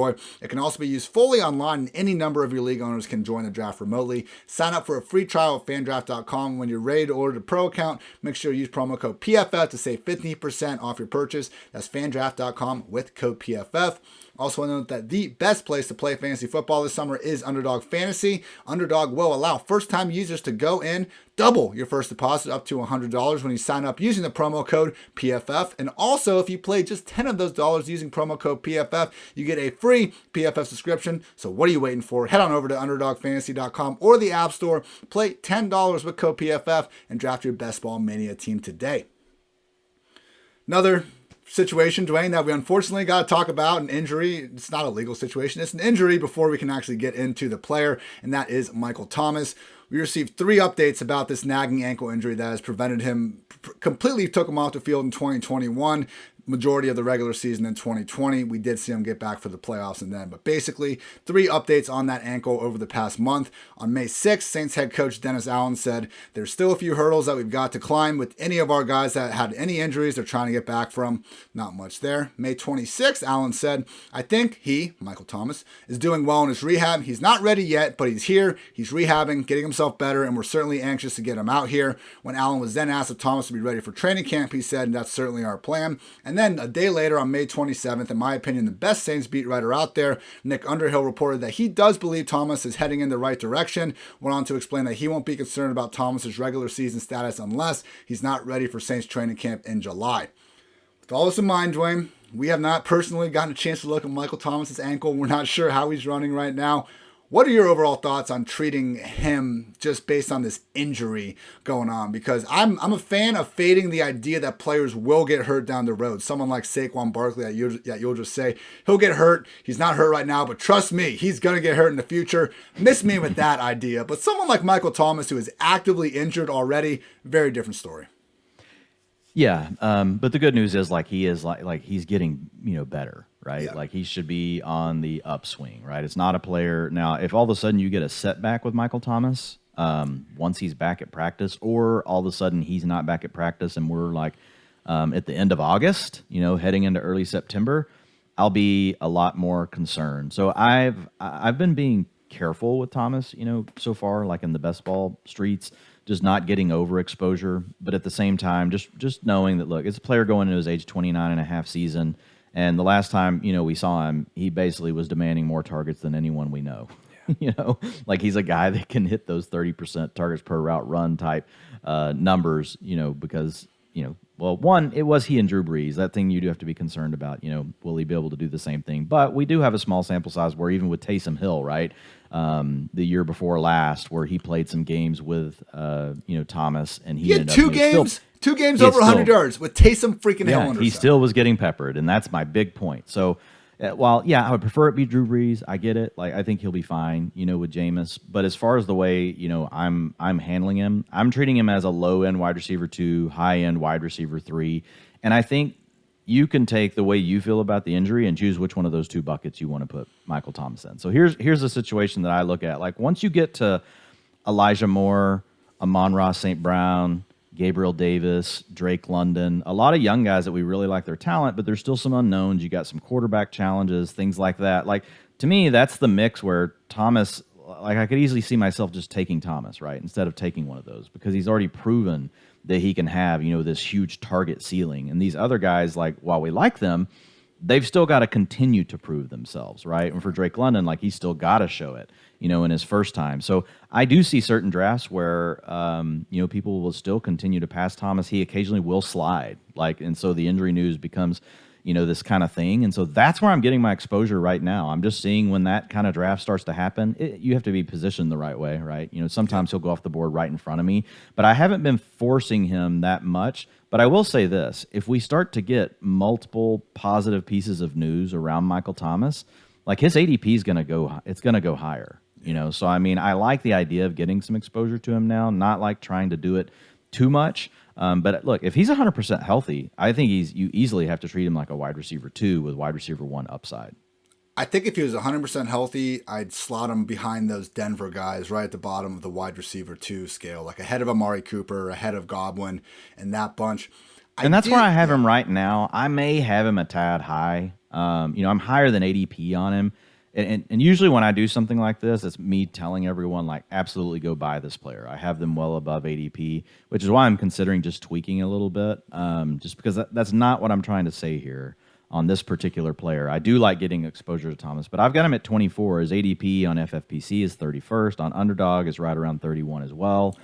It can also be used fully online, and any number of your league owners can join the draft remotely. Sign up for a free trial at FanDraft.com. When you're ready to order the pro account, make sure you use promo code PFF to save 15% off your purchase. That's FanDraft.com with code PFF. Also, want to note that the best place to play fantasy football this summer is Underdog Fantasy. Underdog will allow first-time users to go in, double your first deposit up to $100 when you sign up using the promo code PFF. And also, if you play just 10 of those dollars using promo code PFF, you get a free PFF subscription. So what are you waiting for? Head on over to UnderdogFantasy.com or the App Store. Play $10 with code PFF and draft your best ball mania team today. Another situation, Dwayne, that we unfortunately got to talk about, an injury. It's not a legal situation. It's an injury before we can actually get into the player, and that is Michael Thomas. We received 3 updates about this nagging ankle injury that has prevented him, completely took him off the field in 2021. Majority of the regular season in 2020. We did see him get back for the playoffs and then. But basically, 3 updates on that ankle over the past month. On May 6th, Saints head coach Dennis Allen said, there's still a few hurdles that we've got to climb with any of our guys that had any injuries they're trying to get back from. Not much there. May 26th, Allen said, I think he, Michael Thomas, is doing well in his rehab. He's not ready yet, but he's here. He's rehabbing, getting himself better, and we're certainly anxious to get him out here. When Allen was then asked if Thomas would be ready for training camp, he said, that's certainly our plan. And then a day later, on May 27th, in my opinion, the best Saints beat writer out there, Nick Underhill, reported that he does believe Thomas is heading in the right direction. Went on to explain that he won't be concerned about Thomas's regular season status unless he's not ready for Saints training camp in July. With all this in mind, Dwayne, we have not personally gotten a chance to look at Michael Thomas's ankle. We're not sure how he's running right now. What are your overall thoughts on treating him just based on this injury going on? Because I'm a fan of fading the idea that players will get hurt down the road. Someone like Saquon Barkley that you'll just say, he'll get hurt. He's not hurt right now, but trust me, he's going to get hurt in the future. Miss me with that idea. But someone like Michael Thomas, who is actively injured already, very different story. Yeah, but the good news is he's getting better, right? Yeah. He should be on the upswing, right? It's not a player now. If all of a sudden you get a setback with Michael Thomas, once he's back at practice, or all of a sudden he's not back at practice, and we're at the end of August, heading into early September, I'll be a lot more concerned. So I've been being careful with Thomas, so far, in the best ball streets. Just not getting overexposure, but at the same time, just knowing that, look, it's a player going into his age 29 and a half season, and the last time, we saw him, he basically was demanding more targets than anyone we know. Yeah. He's a guy that can hit those 30% targets per route run type numbers, because well, one, it was he and Drew Brees. That thing you do have to be concerned about. Will he be able to do the same thing? But we do have a small sample size where even with Taysom Hill, right, the year before last, where he played some games with, Thomas, and he had two games over 100 yards with Taysom freaking Hill. Yeah, he still was getting peppered, and that's my big point. So, while I would prefer it be Drew Brees, I get it. Like I think he'll be fine, with Jameis. But as far as the way I'm handling him, I'm treating him as a low end wide receiver 2, high end wide receiver 3, and I think you can take the way you feel about the injury and choose which one of those two buckets you want to put Michael Thomas in. So here's a situation that I look at. Like once you get to Elijah Moore, Amon-Ra St. Brown, Gabriel Davis, Drake London, a lot of young guys that we really like their talent, but there's still some unknowns. You got some quarterback challenges, things like that. Like to me, that's the mix where Thomas, like I could easily see myself just taking Thomas, right, instead of taking one of those because he's already proven that he can have, this huge target ceiling. And these other guys, like while we like them, they've still got to continue to prove themselves, right? And for Drake London, like he's still got to show it, in his first time. So I do see certain drafts where, people will still continue to pass Thomas. He occasionally will slide, and so the injury news becomes, this kind of thing. And so that's where I'm getting my exposure right now. I'm just seeing when that kind of draft starts to happen, you have to be positioned the right way, right? Sometimes he'll go off the board right in front of me, but I haven't been forcing him that much. But I will say this, if we start to get multiple positive pieces of news around Michael Thomas, like his ADP is going to go higher, So, I mean, I like the idea of getting some exposure to him now, not like trying to do it too much. But look, if he's 100% healthy, I think you easily have to treat him like a wide receiver 2 with wide receiver 1 upside. I think if he was 100% healthy, I'd slot him behind those Denver guys right at the bottom of the wide receiver 2 scale, like ahead of Amari Cooper, ahead of Godwin, and that bunch. And that's where I have him right now. I may have him a tad high. I'm higher than ADP on him. And usually when I do something like this, it's me telling everyone, like, absolutely go buy this player. I have them well above ADP, which is why I'm considering just tweaking a little bit, just because that's not what I'm trying to say here on this particular player. I do like getting exposure to Thomas, but I've got him at 24. His ADP on FFPC is 31st. On Underdog is right around 31 as well.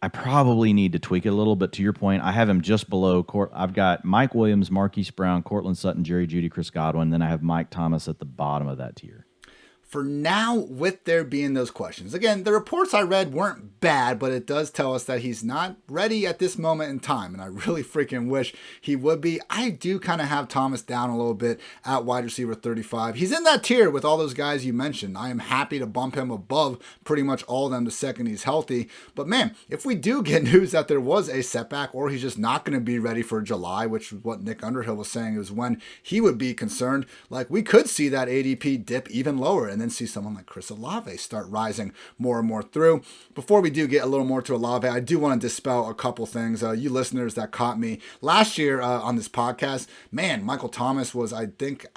I probably need to tweak it a little, but to your point, I have him just below. I've got Mike Williams, Marquise Brown, Cortland Sutton, Jerry Jeudy, Chris Godwin. Then I have Mike Thomas at the bottom of that tier. For now, with there being those questions, again, the reports I read weren't bad, but it does tell us that he's not ready at this moment in time, and I really freaking wish he would be. I do kind of have Thomas down a little bit at wide receiver 35. He's in that tier with all those guys you mentioned. I am happy to bump him above pretty much all of them the second he's healthy. But man, if we do get news that there was a setback or he's just not going to be ready for July, which is what Nick Underhill was saying is when he would be concerned, like we could see that ADP dip even lower and then see someone like Chris Olave start rising more and more through. Before we do get a little more to Olave, I do want to dispel a couple things. You listeners that caught me last year on this podcast, man, Michael Thomas was, I think...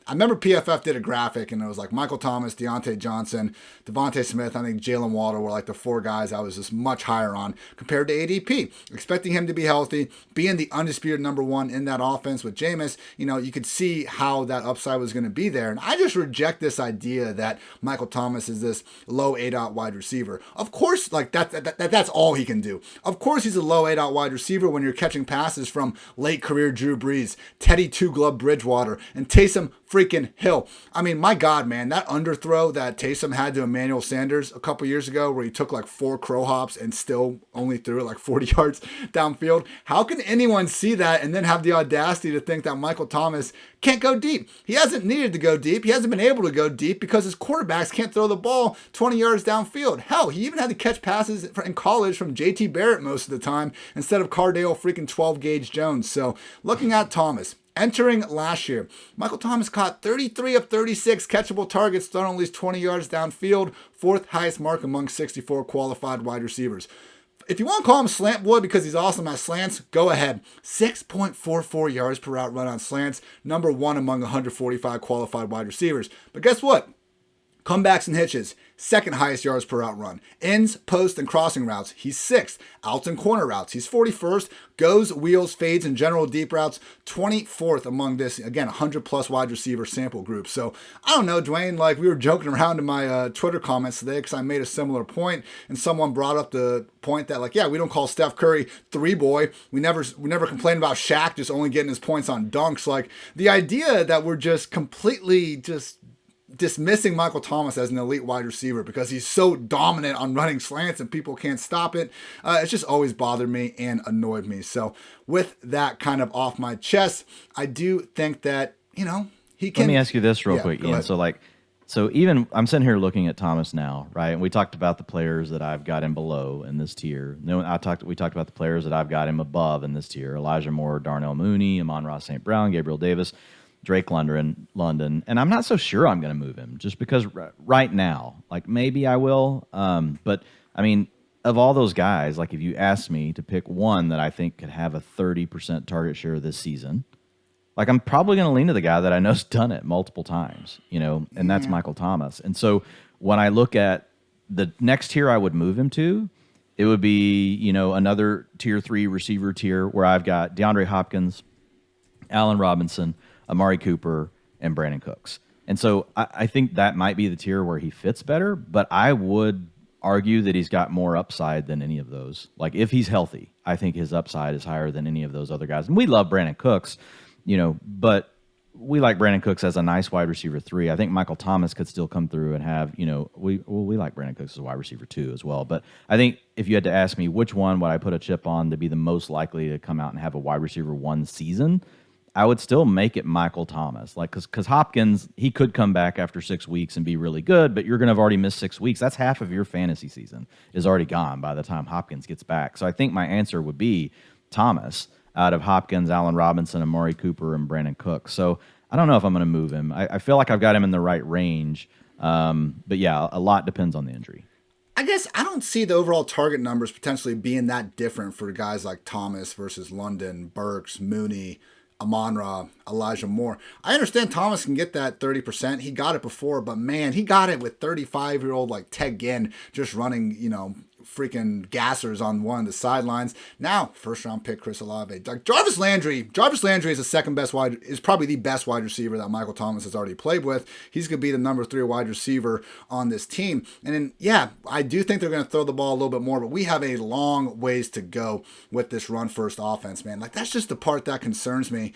I remember PFF did a graphic and it was like Michael Thomas, Deontay Johnson, Devontae Smith, I think Jalen Waddle were like the 4 guys I was just much higher on compared to ADP. Expecting him to be healthy, being the undisputed number 1 in that offense with Jameis, you could see how that upside was going to be there. And I just reject this idea that Michael Thomas is this low ADOT wide receiver. Of course, like that's all he can do. Of course he's a low ADOT wide receiver when you're catching passes from late career Drew Brees, Teddy Two-Glove Bridgewater, and Taysom freaking Hill. I mean, my God, man, that underthrow that Taysom had to Emmanuel Sanders a couple years ago where he took like 4 crow hops and still only threw it like 40 yards downfield. How can anyone see that and then have the audacity to think that Michael Thomas can't go deep? He hasn't needed to go deep. He hasn't been able to go deep because his quarterbacks can't throw the ball 20 yards downfield. Hell, he even had to catch passes in college from JT Barrett most of the time instead of Cardale freaking 12 gauge Jones. So looking at Thomas, entering last year, Michael Thomas caught 33 of 36 catchable targets thrown at least 20 yards downfield, 4th highest mark among 64 qualified wide receivers. If you want to call him Slant Boy because he's awesome at slants, go ahead. 6.44 yards per route run on slants, number 1 among 145 qualified wide receivers. But guess what? Comebacks and hitches, second highest yards per route run. Ends, post, and crossing routes, he's 6th. Outs and corner routes, he's 41st. Goes, wheels, fades, and general deep routes, 24th among this, again, 100-plus wide receiver sample group. So, I don't know, Dwayne, like we were joking around in my Twitter comments today because I made a similar point, and someone brought up the point that, like, yeah, we don't call Steph Curry 3-boy. We never complain about Shaq just only getting his points on dunks. Like, the idea that we're just completely just dismissing Michael Thomas as an elite wide receiver because he's so dominant on running slants and people can't stop it. It's just always bothered me and annoyed me. So with that kind of off my chest, I do think that, he can. Let me ask you this real quick, Ian. Ahead. So even I'm sitting here looking at Thomas now, right? And we talked about the players that I've got him below in this tier. We talked about the players that I've got him above in this tier. Elijah Moore, Darnell Mooney, Amon-Ra St. Brown, Gabriel Davis, Drake London, and I'm not so sure I'm going to move him just because right now, like maybe I will, but I mean, of all those guys, like if you asked me to pick one that I think could have a 30% target share this season, like I'm probably going to lean to the guy that I know's done it multiple times, and that's Michael Thomas. And so when I look at the next tier I would move him to, it would be, another tier 3 receiver tier where I've got DeAndre Hopkins, Allen Robinson, Amari Cooper, and Brandon Cooks. And so I think that might be the tier where he fits better, but I would argue that he's got more upside than any of those. Like, if he's healthy, I think his upside is higher than any of those other guys. And we love Brandon Cooks, but we like Brandon Cooks as a nice wide receiver 3. I think Michael Thomas could still come through and have, we like Brandon Cooks as a wide receiver 2 as well. But I think if you had to ask me which one would I put a chip on to be the most likely to come out and have a wide receiver 1 season, I would still make it Michael Thomas, like because Hopkins, he could come back after 6 weeks and be really good, but you're going to have already missed 6 weeks. That's half of your fantasy season is already gone by the time Hopkins gets back. So I think my answer would be Thomas out of Hopkins, Allen Robinson, Amari Cooper, and Brandon Cooks. So I don't know if I'm going to move him. I feel like I've got him in the right range, but yeah, a lot depends on the injury. I guess I don't see the overall target numbers potentially being that different for guys like Thomas versus London, Burks, Mooney, Amon-Ra, Elijah Moore. I understand Thomas can get that 30%. He got it before, but man, he got it with 35-year-old like Ted Ginn just running, freaking gassers on one of the sidelines. Now, first round pick Chris Olave. Like Jarvis Landry is the second best is probably the best wide receiver that Michael Thomas has already played with. He's going to be the number 3 wide receiver on this team. And then, yeah, I do think they're going to throw the ball a little bit more, but we have a long ways to go with this run first offense, man. Like that's just the part that concerns me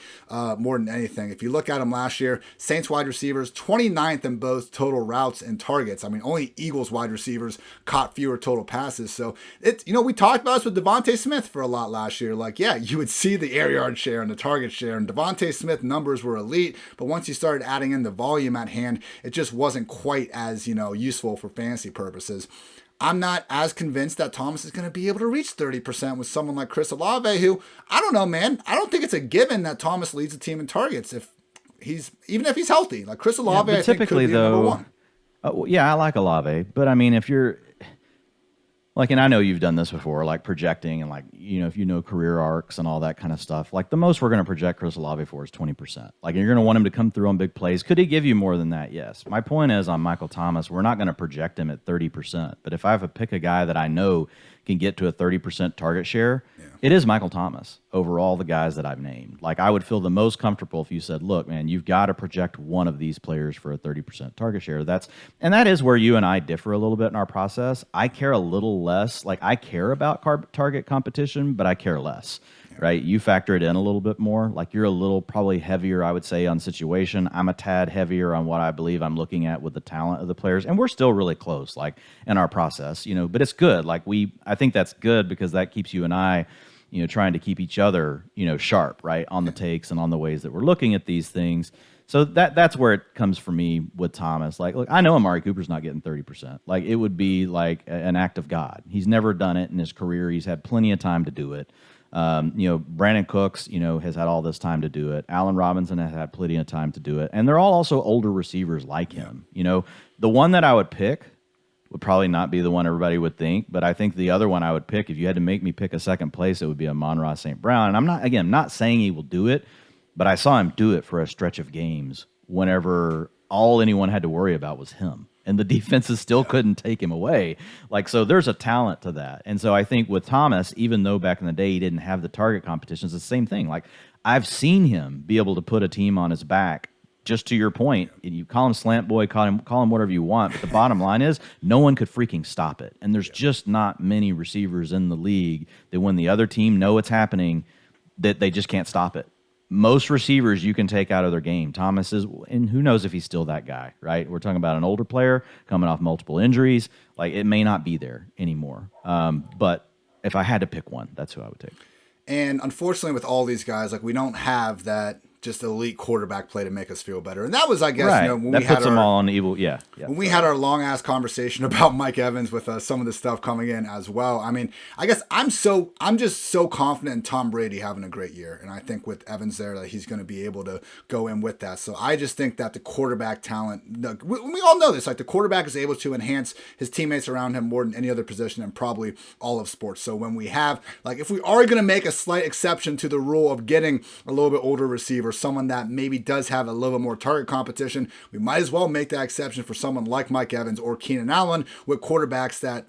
more than anything. If you look at them last year, Saints wide receivers, 29th in both total routes and targets. I mean, only Eagles wide receivers caught fewer total passes. So it's, we talked about this with Devontae Smith for a lot last year. Like, yeah, you would see the air yard share and the target share, and Devontae Smith numbers were elite, but once you started adding in the volume at hand, it just wasn't quite as, useful for fantasy purposes. I'm not as convinced that Thomas is going to be able to reach 30% with someone like Chris Olave, who, I don't know, man. I don't think it's a given that Thomas leads the team in targets even if he's healthy. Like Chris Olave, I think could be number 1. Yeah, I like Olave, but I mean, if you're like, and I know you've done this before, like projecting and like, if career arcs and all that kind of stuff, like the most we're going to project Chris Olave for is 20%. Like you're going to want him to come through on big plays. Could he give you more than that? Yes. My point is on Michael Thomas, we're not going to project him at 30%. But if I have to pick a guy that I know can get to a 30% target share, it is Michael Thomas over all the guys that I've named. Like I would feel the most comfortable if you said, look, man, you've got to project one of these players for a 30% target share. That is where you and I differ a little bit in our process. I care a little less. Like I care about target competition, but I care less. Right? You factor it in a little bit more. Like you're a little probably heavier, I would say, on situation. I'm a tad heavier on what I believe I'm looking at with the talent of the players. And we're still really close, like in our process, but it's good. Like I think that's good because that keeps you and I, trying to keep each other, sharp, right? On the takes and on the ways that we're looking at these things. So that's where it comes for me with Thomas. Like, look, I know Amari Cooper's not getting 30%. Like it would be like an act of God. He's never done it in his career. He's had plenty of time to do it. Brandon Cooks, has had all this time to do it. Allen Robinson has had plenty of time to do it. And they're all also older receivers like him. The one that I would pick would probably not be the one everybody would think, but I think the other one I would pick, if you had to make me pick a second place, it would be Amon-Ra St. Brown. And I'm not saying he will do it, but I saw him do it for a stretch of games whenever all anyone had to worry about was him. and the defenses still couldn't take him away. Like, so there's a talent to that. And so I think with Thomas, even though back in the day he didn't have the target competitions, it's the same thing. Like, I've seen him be able to put a team on his back. Just to your point, you call him slant boy, call him whatever you want, but the bottom line is no one could freaking stop it. And there's just not many receivers in the league that when the other team know it's happening, that they just can't stop it. Most receivers you can take out of their game. Thomas is, and who knows if he's still that guy, right? We're talking about an older player coming off multiple injuries. Like, it may not be there anymore. But if I had to pick one, that's who I would take. And unfortunately, with all these guys, like, we don't have that just elite quarterback play to make us feel better. And that was, I guess, right. when that we puts had them all on evil. When we had our long ass conversation about Mike Evans with some of the stuff coming in as well. I mean, I guess I'm just so confident in Tom Brady having a great year. And I think with Evans there, that he's going to be able to go in with that. So I just think that the quarterback talent, we all know this, like, the quarterback is able to enhance his teammates around him more than any other position and probably all of sports. So when we have, like, if we are going to make a slight exception to the rule of getting a little bit older receiver, someone that maybe does have a little bit more target competition, we might as well make that exception for someone like Mike Evans or Keenan Allen with quarterbacks that,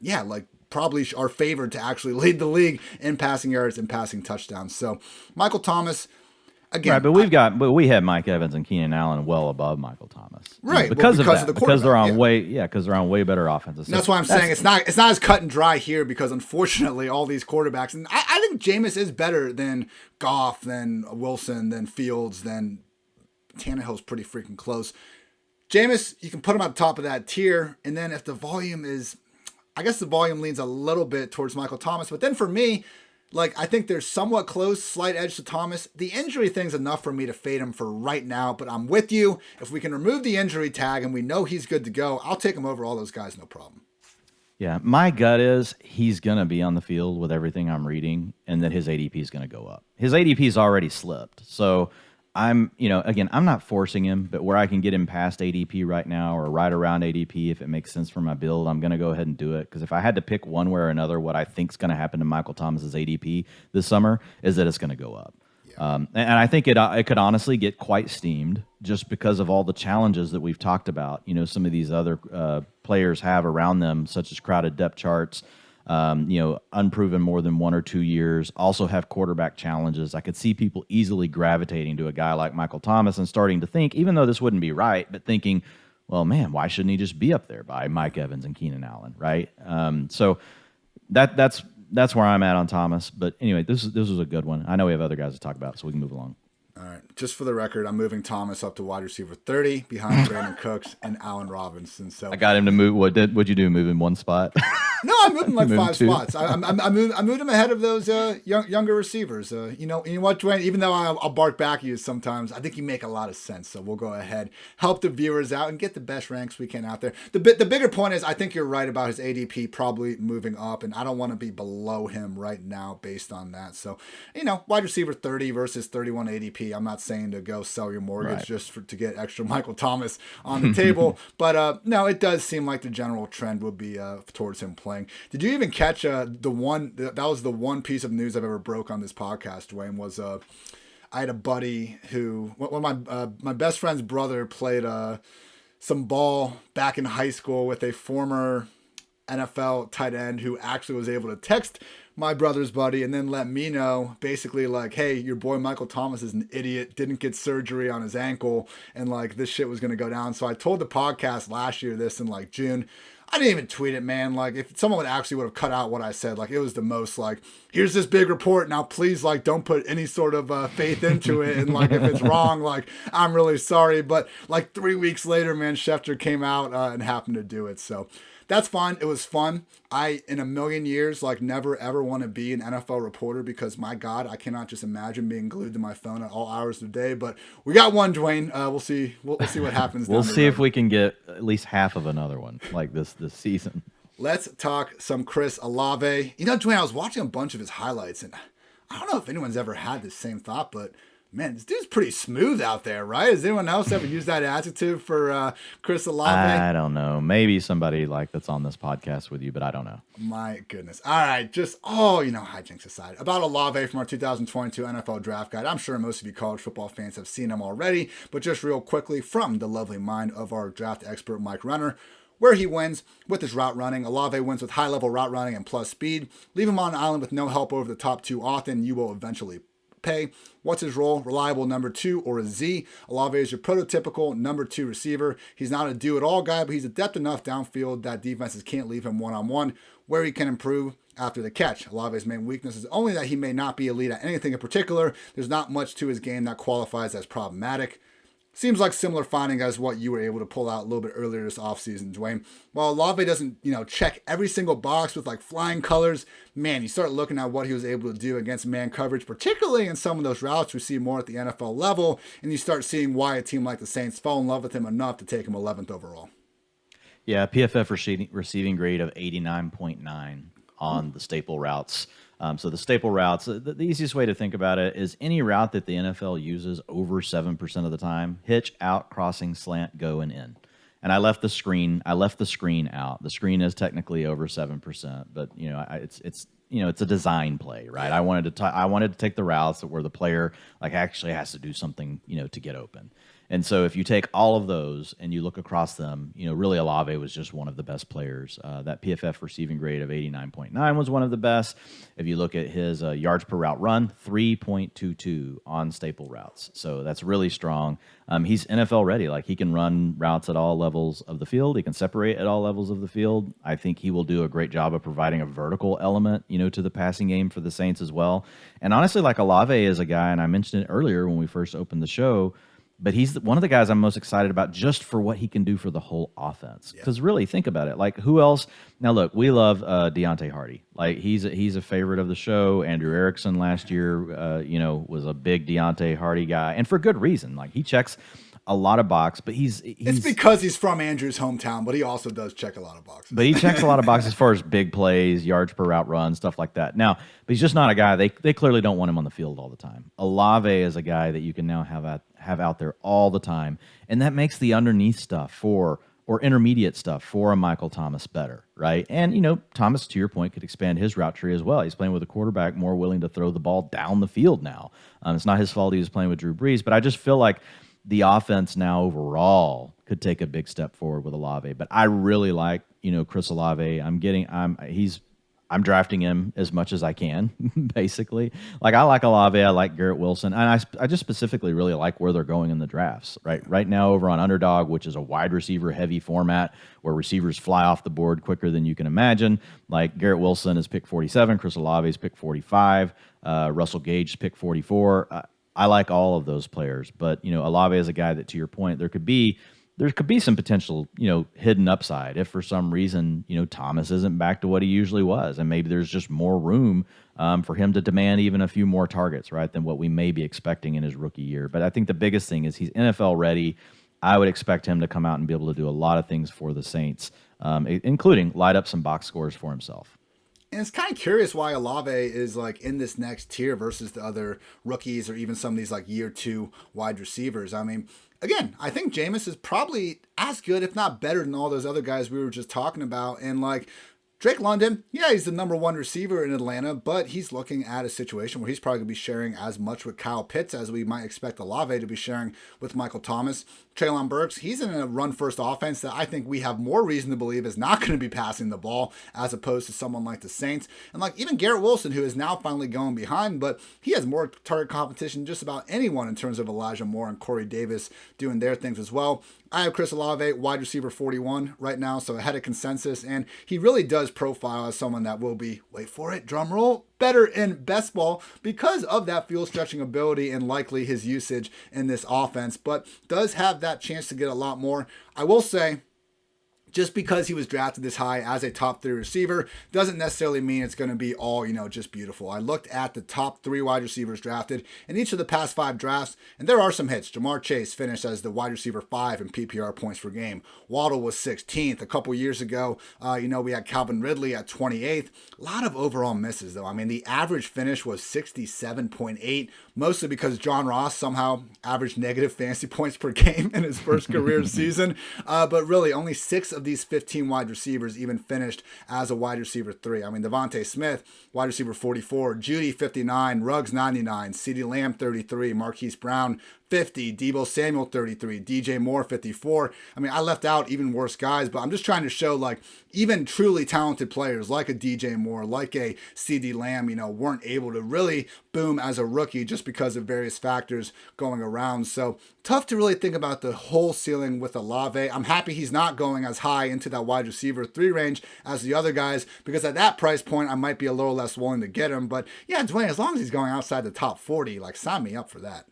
probably are favored to actually lead the league in passing yards and passing touchdowns. So Michael Thomas, again, right, but we had Mike Evans and Keenan Allen well above Michael Thomas, right? Because of the because they're on way better offenses. So that's why I'm saying it's not as cut and dry here, because unfortunately all these quarterbacks, and I think Jameis is better than Goff, than Wilson, than Fields, than Tannehill's pretty freaking close. Jameis, you can put him at the top of that tier, and then if the volume is, I guess the volume leans a little bit towards Michael Thomas, but then for me, like, I think they're somewhat close, slight edge to Thomas. The injury thing's enough for me to fade him for right now, but I'm with you. If we can remove the injury tag and we know he's good to go, I'll take him over all those guys, no problem. Yeah, my gut is he's going to be on the field with everything I'm reading, and that his ADP is going to go up. His ADP's already slipped, so I'm not forcing him, but where I can get him past ADP right now or right around ADP, if it makes sense for my build, I'm going to go ahead and do it. Because if I had to pick one way or another, what I think is going to happen to Michael Thomas's ADP this summer is that it's going to go up. Yeah. And I think it could honestly get quite steamed just because of all the challenges that we've talked about. Some of these other players have around them, such as crowded depth charts, unproven more than 1 or 2 years, also have quarterback challenges. I could see people easily gravitating to a guy like Michael Thomas and starting to think, even though this wouldn't be right, but thinking, well, man, why shouldn't he just be up there by Mike Evans and Keenan Allen, right? So that's where I'm at on Thomas. But anyway, this was a good one. I know we have other guys to talk about, so we can move along. All right. Just for the record, I'm moving Thomas up to wide receiver 30 behind Brandon Cooks and Allen Robinson. So I got him to move. What'd you do? Move in one spot? No, I moved him like 5 spots. I moved him ahead of those younger receivers. You know what, Dwain? Even though I'll bark back at you sometimes, I think you make a lot of sense. So we'll go ahead, help the viewers out, and get the best ranks we can out there. The bigger point is, I think you're right about his ADP probably moving up, and I don't want to be below him right now based on that. So, wide receiver 30 versus 31 ADP. I'm not saying to go sell your mortgage just to get extra Michael Thomas on the table, but no, it does seem like the general trend would be towards him playing. Did you even catch that was the one piece of news I've ever broke on this podcast, Dwayne, was I had a buddy who, one of my best friend's brother played some ball back in high school with a former NFL tight end who actually was able to text my brother's buddy and then let me know, basically like, hey, your boy Michael Thomas is an idiot, didn't get surgery on his ankle, and like this shit was going to go down. So I told the podcast last year this in like June. I didn't even tweet it, man. Like, if someone would have cut out what I said, like, it was the most like, here's this big report. Now, please, like, don't put any sort of faith into it. And like, if it's wrong, like, I'm really sorry. But like 3 weeks later, man, Schefter came out and happened to do it. So that's fine. It was fun. I, in a million years, like, never, ever want to be an NFL reporter because, my God, I cannot just imagine being glued to my phone at all hours of the day. But we got one, Dwayne. We'll see. We'll see what happens. We'll see if we can get at least half of another one like this season. Let's talk some Chris Olave. Dwayne, I was watching a bunch of his highlights, and I don't know if anyone's ever had the same thought, but man, this dude's pretty smooth out there, right? Has anyone else ever used that adjective for Chris Olave? I don't know. Maybe somebody like that's on this podcast with you, but I don't know. My goodness. All right. Hijinks aside. About Olave from our 2022 NFL Draft Guide. I'm sure most of you college football fans have seen him already, but just real quickly from the lovely mind of our draft expert, Mike Renner. where he wins with his route running. Olave wins with high-level route running and plus speed. Leave him on an island with no help over the top too often. You will eventually pay. What's his role? Reliable number 2 or a Z. Olave is your prototypical number 2 receiver. He's not a do-it-all guy, but he's adept enough downfield that defenses can't leave him one-on-one, where he can improve after the catch. Olave's main weakness is only that he may not be elite at anything in particular. There's not much to his game that qualifies as problematic. Seems like similar finding as what you were able to pull out a little bit earlier this offseason, Dwain. While Olave doesn't, check every single box with like flying colors, man, you start looking at what he was able to do against man coverage, particularly in some of those routes we see more at the NFL level, and you start seeing why a team like the Saints fell in love with him enough to take him 11th overall. Yeah, PFF receiving grade of 89.9 on the staple routes. So the staple routes, the easiest way to think about it is any route that the NFL uses over 7% of the time: hitch, out, crossing, slant, go, and in. And I left the screen out. The screen is technically over 7%, but it's a design play, right? Yeah. I wanted to take the routes where the player actually has to do something, to get open. And so if you take all of those and you look across them, really Olave was just one of the best players. That PFF receiving grade of 89.9 was one of the best. If you look at his yards per route run, 3.22 on staple routes. So that's really strong. He's NFL ready. He can run routes at all levels of the field. He can separate at all levels of the field. I think he will do a great job of providing a vertical element, to the passing game for the Saints as well. And honestly, Olave is a guy, and I mentioned it earlier when we first opened the show, but he's one of the guys I'm most excited about just for what he can do for the whole offense. Because really, think about it. Who else? Now, look, we love Deontay Hardy. He's a favorite of the show. Andrew Erickson last year, was a big Deontay Hardy guy, and for good reason. He checks a lot of boxes, but it's because he's from Andrew's hometown, but he also does check a lot of boxes. But he checks a lot of boxes as far as big plays, yards per route run, stuff like that. Now, but he's just not a guy. They clearly don't want him on the field all the time. Olave is a guy that you can now have out there all the time, and that makes the underneath stuff or intermediate stuff for a Michael Thomas better, right? And, Thomas, to your point, could expand his route tree as well. He's playing with a quarterback more willing to throw the ball down the field now. It's not his fault he was playing with Drew Brees, but I just feel like the offense now overall could take a big step forward with Olave. But I really like, Chris Olave. I'm drafting him as much as I can, basically. I like Olave. I like Garrett Wilson. And I just specifically really like where they're going in the drafts, right? Right now over on Underdog, which is a wide receiver heavy format where receivers fly off the board quicker than you can imagine. Garrett Wilson is pick 47. Chris Olave is pick 45. Russell Gage is pick 44. I like all of those players. But, Olave is a guy that, to your point, there could be some potential, hidden upside if for some reason, Thomas isn't back to what he usually was. And maybe there's just more room for him to demand even a few more targets, right, than what we may be expecting in his rookie year. But I think the biggest thing is he's NFL ready. I would expect him to come out and be able to do a lot of things for the Saints, including light up some box scores for himself. And it's kind of curious why Olave is in this next tier versus the other rookies or even some of these year 2 wide receivers. I mean, again, I think Jameis is probably as good, if not better, than all those other guys we were just talking about. And Drake London, yeah, he's the number 1 receiver in Atlanta, but he's looking at a situation where he's probably going to be sharing as much with Kyle Pitts as we might expect Olave to be sharing with Michael Thomas. Treylon Burks, he's in a run-first offense that I think we have more reason to believe is not going to be passing the ball as opposed to someone like the Saints. And even Garrett Wilson, who is now finally going behind, but he has more target competition than just about anyone in terms of Elijah Moore and Corey Davis doing their things as well. I have Chris Olave, wide receiver 41 right now, so ahead of consensus, and he really does profile as someone that will be, wait for it, drum roll, better in best ball because of that field stretching ability and likely his usage in this offense, but does have that chance to get a lot more. I will say, just because he was drafted this high as a top 3 receiver doesn't necessarily mean it's going to be all, just beautiful. I looked at the top 3 wide receivers drafted in each of the past 5 drafts, and there are some hits. Jamar Chase finished as the wide receiver 5 in PPR points per game. Waddle was 16th. A couple years ago, we had Calvin Ridley at 28th. A lot of overall misses, though. I mean, the average finish was 67.8, mostly because John Ross somehow averaged negative fantasy points per game in his first career season. But really, only 6 of these 15 wide receivers even finished as a wide receiver 3. I mean, Devontae Smith, wide receiver 44, Judy 59, Ruggs 99, CeeDee Lamb 33, Marquise Brown 50, Deebo Samuel 33, DJ Moore 54. I mean, I left out even worse guys, but I'm just trying to show like even truly talented players like a DJ Moore, like a CeeDee Lamb, weren't able to really boom as a rookie just because of various factors going around. So tough to really think about the whole ceiling with Olave. I'm happy he's not going as high into that wide receiver 3 range as the other guys, because at that price point, I might be a little less willing to get him. But yeah, Dwain, as long as he's going outside the top 40, like sign me up for that.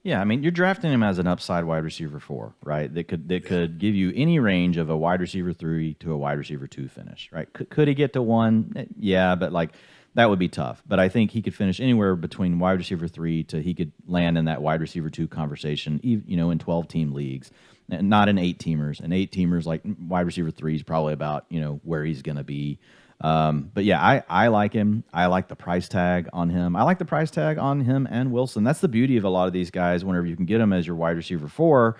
Yeah, I mean, you're drafting him as an upside wide receiver 4, right? That could give you any range of a wide receiver 3 to a wide receiver 2 finish, right? Could he get to 1? Yeah, but like that would be tough. But I think he could finish anywhere between wide receiver 3 to he could land in that wide receiver 2 conversation, in 12-team leagues, and not in 8-teamers. And 8-teamers, like wide receiver 3 is probably about where he's going to be. But yeah, I like him. I like the price tag on him. I like the price tag on him and Wilson. That's the beauty of a lot of these guys. Whenever you can get them as your wide receiver 4,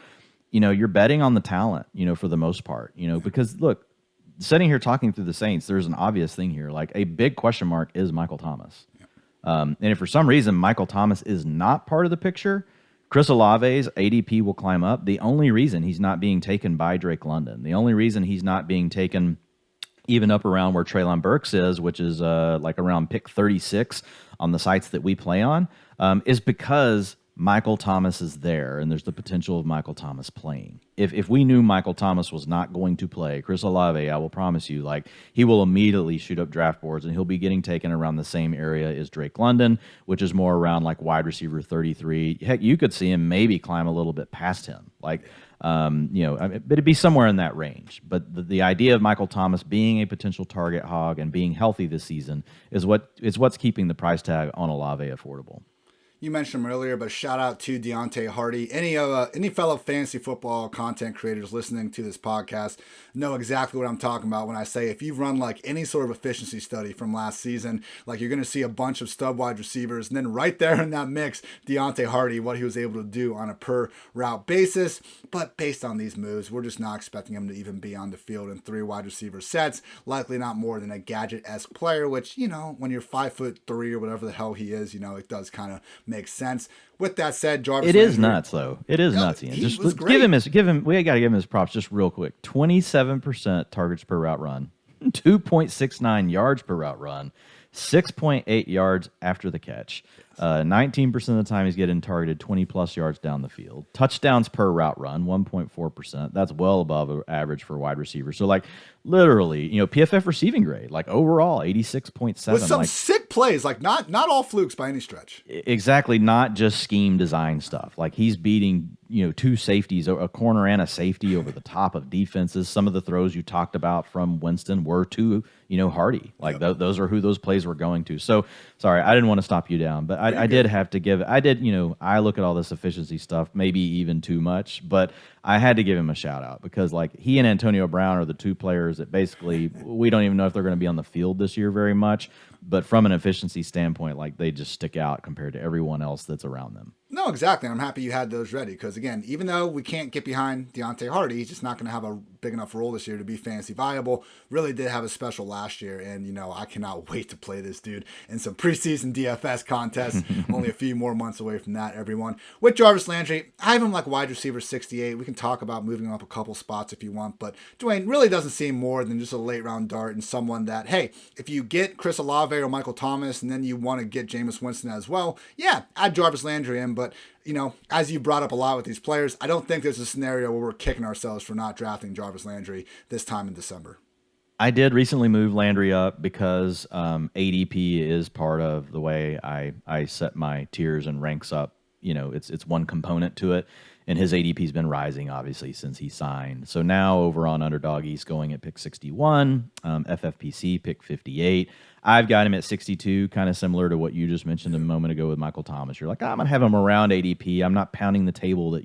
you're betting on the talent, for the most part, because look, sitting here talking through the Saints, there's an obvious thing here. Like a big question mark is Michael Thomas. And if for some reason Michael Thomas is not part of the picture, Chris Olave's ADP will climb up. The only reason he's not being taken by Drake London, the only reason he's not being taken even up around where Treylon Burks is, which is like around pick 36 on the sites that we play on, is because Michael Thomas is there, and there's the potential of Michael Thomas playing. If we knew Michael Thomas was not going to play, Chris Olave, I will promise you, like he will immediately shoot up draft boards, and he'll be getting taken around the same area as Drake London, which is more around like wide receiver 33. Heck, you could see him maybe climb a little bit past him, like. But it'd be somewhere in that range. But the idea of Michael Thomas being a potential target hog and being healthy this season is what's keeping the price tag on Olave affordable. You mentioned him earlier, but shout out to Deontay Hardy. Any fellow fantasy football content creators listening to this podcast know exactly what I'm talking about when I say if you've run like any sort of efficiency study from last season, like you're going to see a bunch of stub wide receivers, and then right there in that mix, Deontay Hardy, what he was able to do on a per route basis. But based on these moves, we're just not expecting him to even be on the field in 3 wide receiver sets, likely not more than a gadget-esque player, which, when you're 5'3" or whatever the hell he is, it does kind of makes sense. With that said, Jarvis, it is nuts though. It is nuts, Ian. Just give him. We got to give him his props just real quick. 27% targets per route run, 2.69 yards per route run, 6.8 yards after the catch. 19% of the time he's getting targeted 20-plus yards down the field. Touchdowns per route run, 1.4%. That's well above average for wide receivers. So, like, literally, PFF receiving grade, like, overall, 86.7. With some sick plays, like, not all flukes by any stretch. Exactly, not just scheme design stuff. Like, he's beating, 2 safeties, a corner and a safety over the top of defenses. Some of the throws you talked about from Winston were to, Hardy. Like, those are who those plays were going to. So, sorry, I didn't want to stop you down, but I did have to give, I look at all this efficiency stuff, maybe even too much, but I had to give him a shout out because like he and Antonio Brown are the 2 players that basically we don't even know if they're going to be on the field this year very much, but from an efficiency standpoint, like they just stick out compared to everyone else that's around them. No, exactly. I'm happy you had those ready because, again, even though we can't get behind Deontay Hardy, he's just not going to have a big enough role this year to be fantasy viable. Really did have a special last year, and, I cannot wait to play this dude in some preseason DFS contests. Only a few more months away from that, everyone. With Jarvis Landry, I have him like wide receiver 68. We can talk about moving him up a couple spots if you want, but Dwain really doesn't seem more than just a late-round dart and someone that, hey, if you get Chris Olave or Michael Thomas and then you want to get Jameis Winston as well, yeah, add Jarvis Landry in, but as you brought up a lot with these players, I don't think there's a scenario where we're kicking ourselves for not drafting Jarvis Landry this time in December. I did recently move Landry up because ADP is part of the way I set my tiers and ranks up. It's one component to it. And his ADP's been rising, obviously, since he signed. So now over on Underdog, he's going at pick 61, FFPC pick 58. I've got him at 62, kind of similar to what you just mentioned a moment ago with Michael Thomas. You're like, I'm going to have him around ADP. I'm not pounding the table that,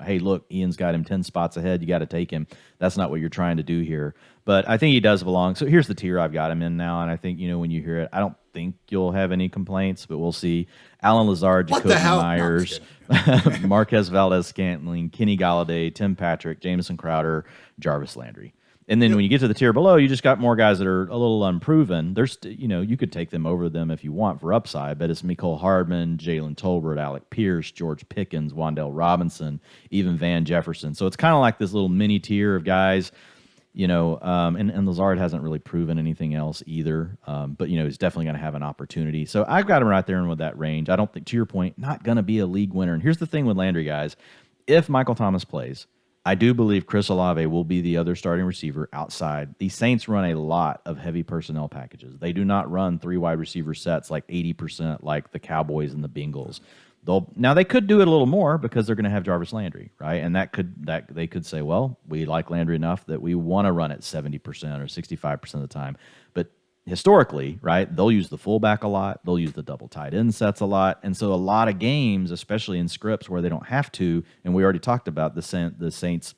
hey, look, Ian's got him 10 spots ahead. You got to take him. That's not what you're trying to do here. But I think he does belong. So here's the tier I've got him in now. And I think, when you hear it, I don't think you'll have any complaints, but we'll see. Alan Lazard, Jacoby Myers, Marquez Valdez-Scantling, Kenny Galladay, Tim Patrick, Jamison Crowder, Jarvis Landry. And then when you get to the tier below, you just got more guys that are a little unproven. There's, you could take them over them if you want for upside, but it's Mecole Hardman, Jalen Tolbert, Alec Pierce, George Pickens, Wan'Dale Robinson, even Van Jefferson. So it's kind of like this little mini tier of guys, and Lazard hasn't really proven anything else either. But, he's definitely going to have an opportunity. So I've got him right there in with that range. I don't think, to your point, not going to be a league winner. And here's the thing with Landry, guys. If Michael Thomas plays, I do believe Chris Olave will be the other starting receiver outside. The Saints run a lot of heavy personnel packages. They do not run 3 wide receiver sets like 80% like the Cowboys and the Bengals. Now they could do it a little more because they're going to have Jarvis Landry, right? And they could say, well, we like Landry enough that we want to run it 70% or 65% of the time. But historically, right, they'll use the fullback a lot. They'll use the double tight end sets a lot. And so a lot of games, especially in scripts where they don't have to, and we already talked about the Saints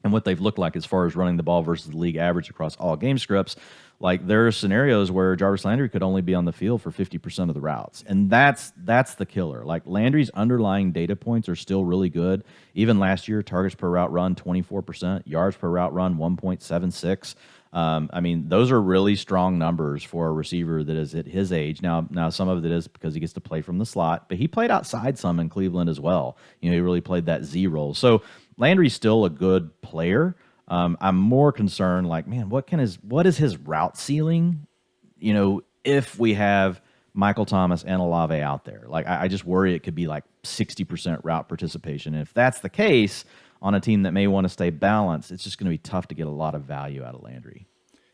and what they've looked like as far as running the ball versus the league average across all game scripts. Like there are scenarios where Jarvis Landry could only be on the field for 50% of the routes. And that's the killer. Like Landry's underlying data points are still really good. Even last year, targets per route run, 24%, yards per route run, 1.76. Those are really strong numbers for a receiver that is at his age. Now some of it is because he gets to play from the slot, but he played outside some in Cleveland as well. He really played that Z role. So Landry's still a good player. I'm more concerned, like, man, what is his route ceiling? If we have Michael Thomas and Olave out there, like I just worry it could be like 60% route participation. And if that's the case, on a team that may want to stay balanced, it's just going to be tough to get a lot of value out of Landry.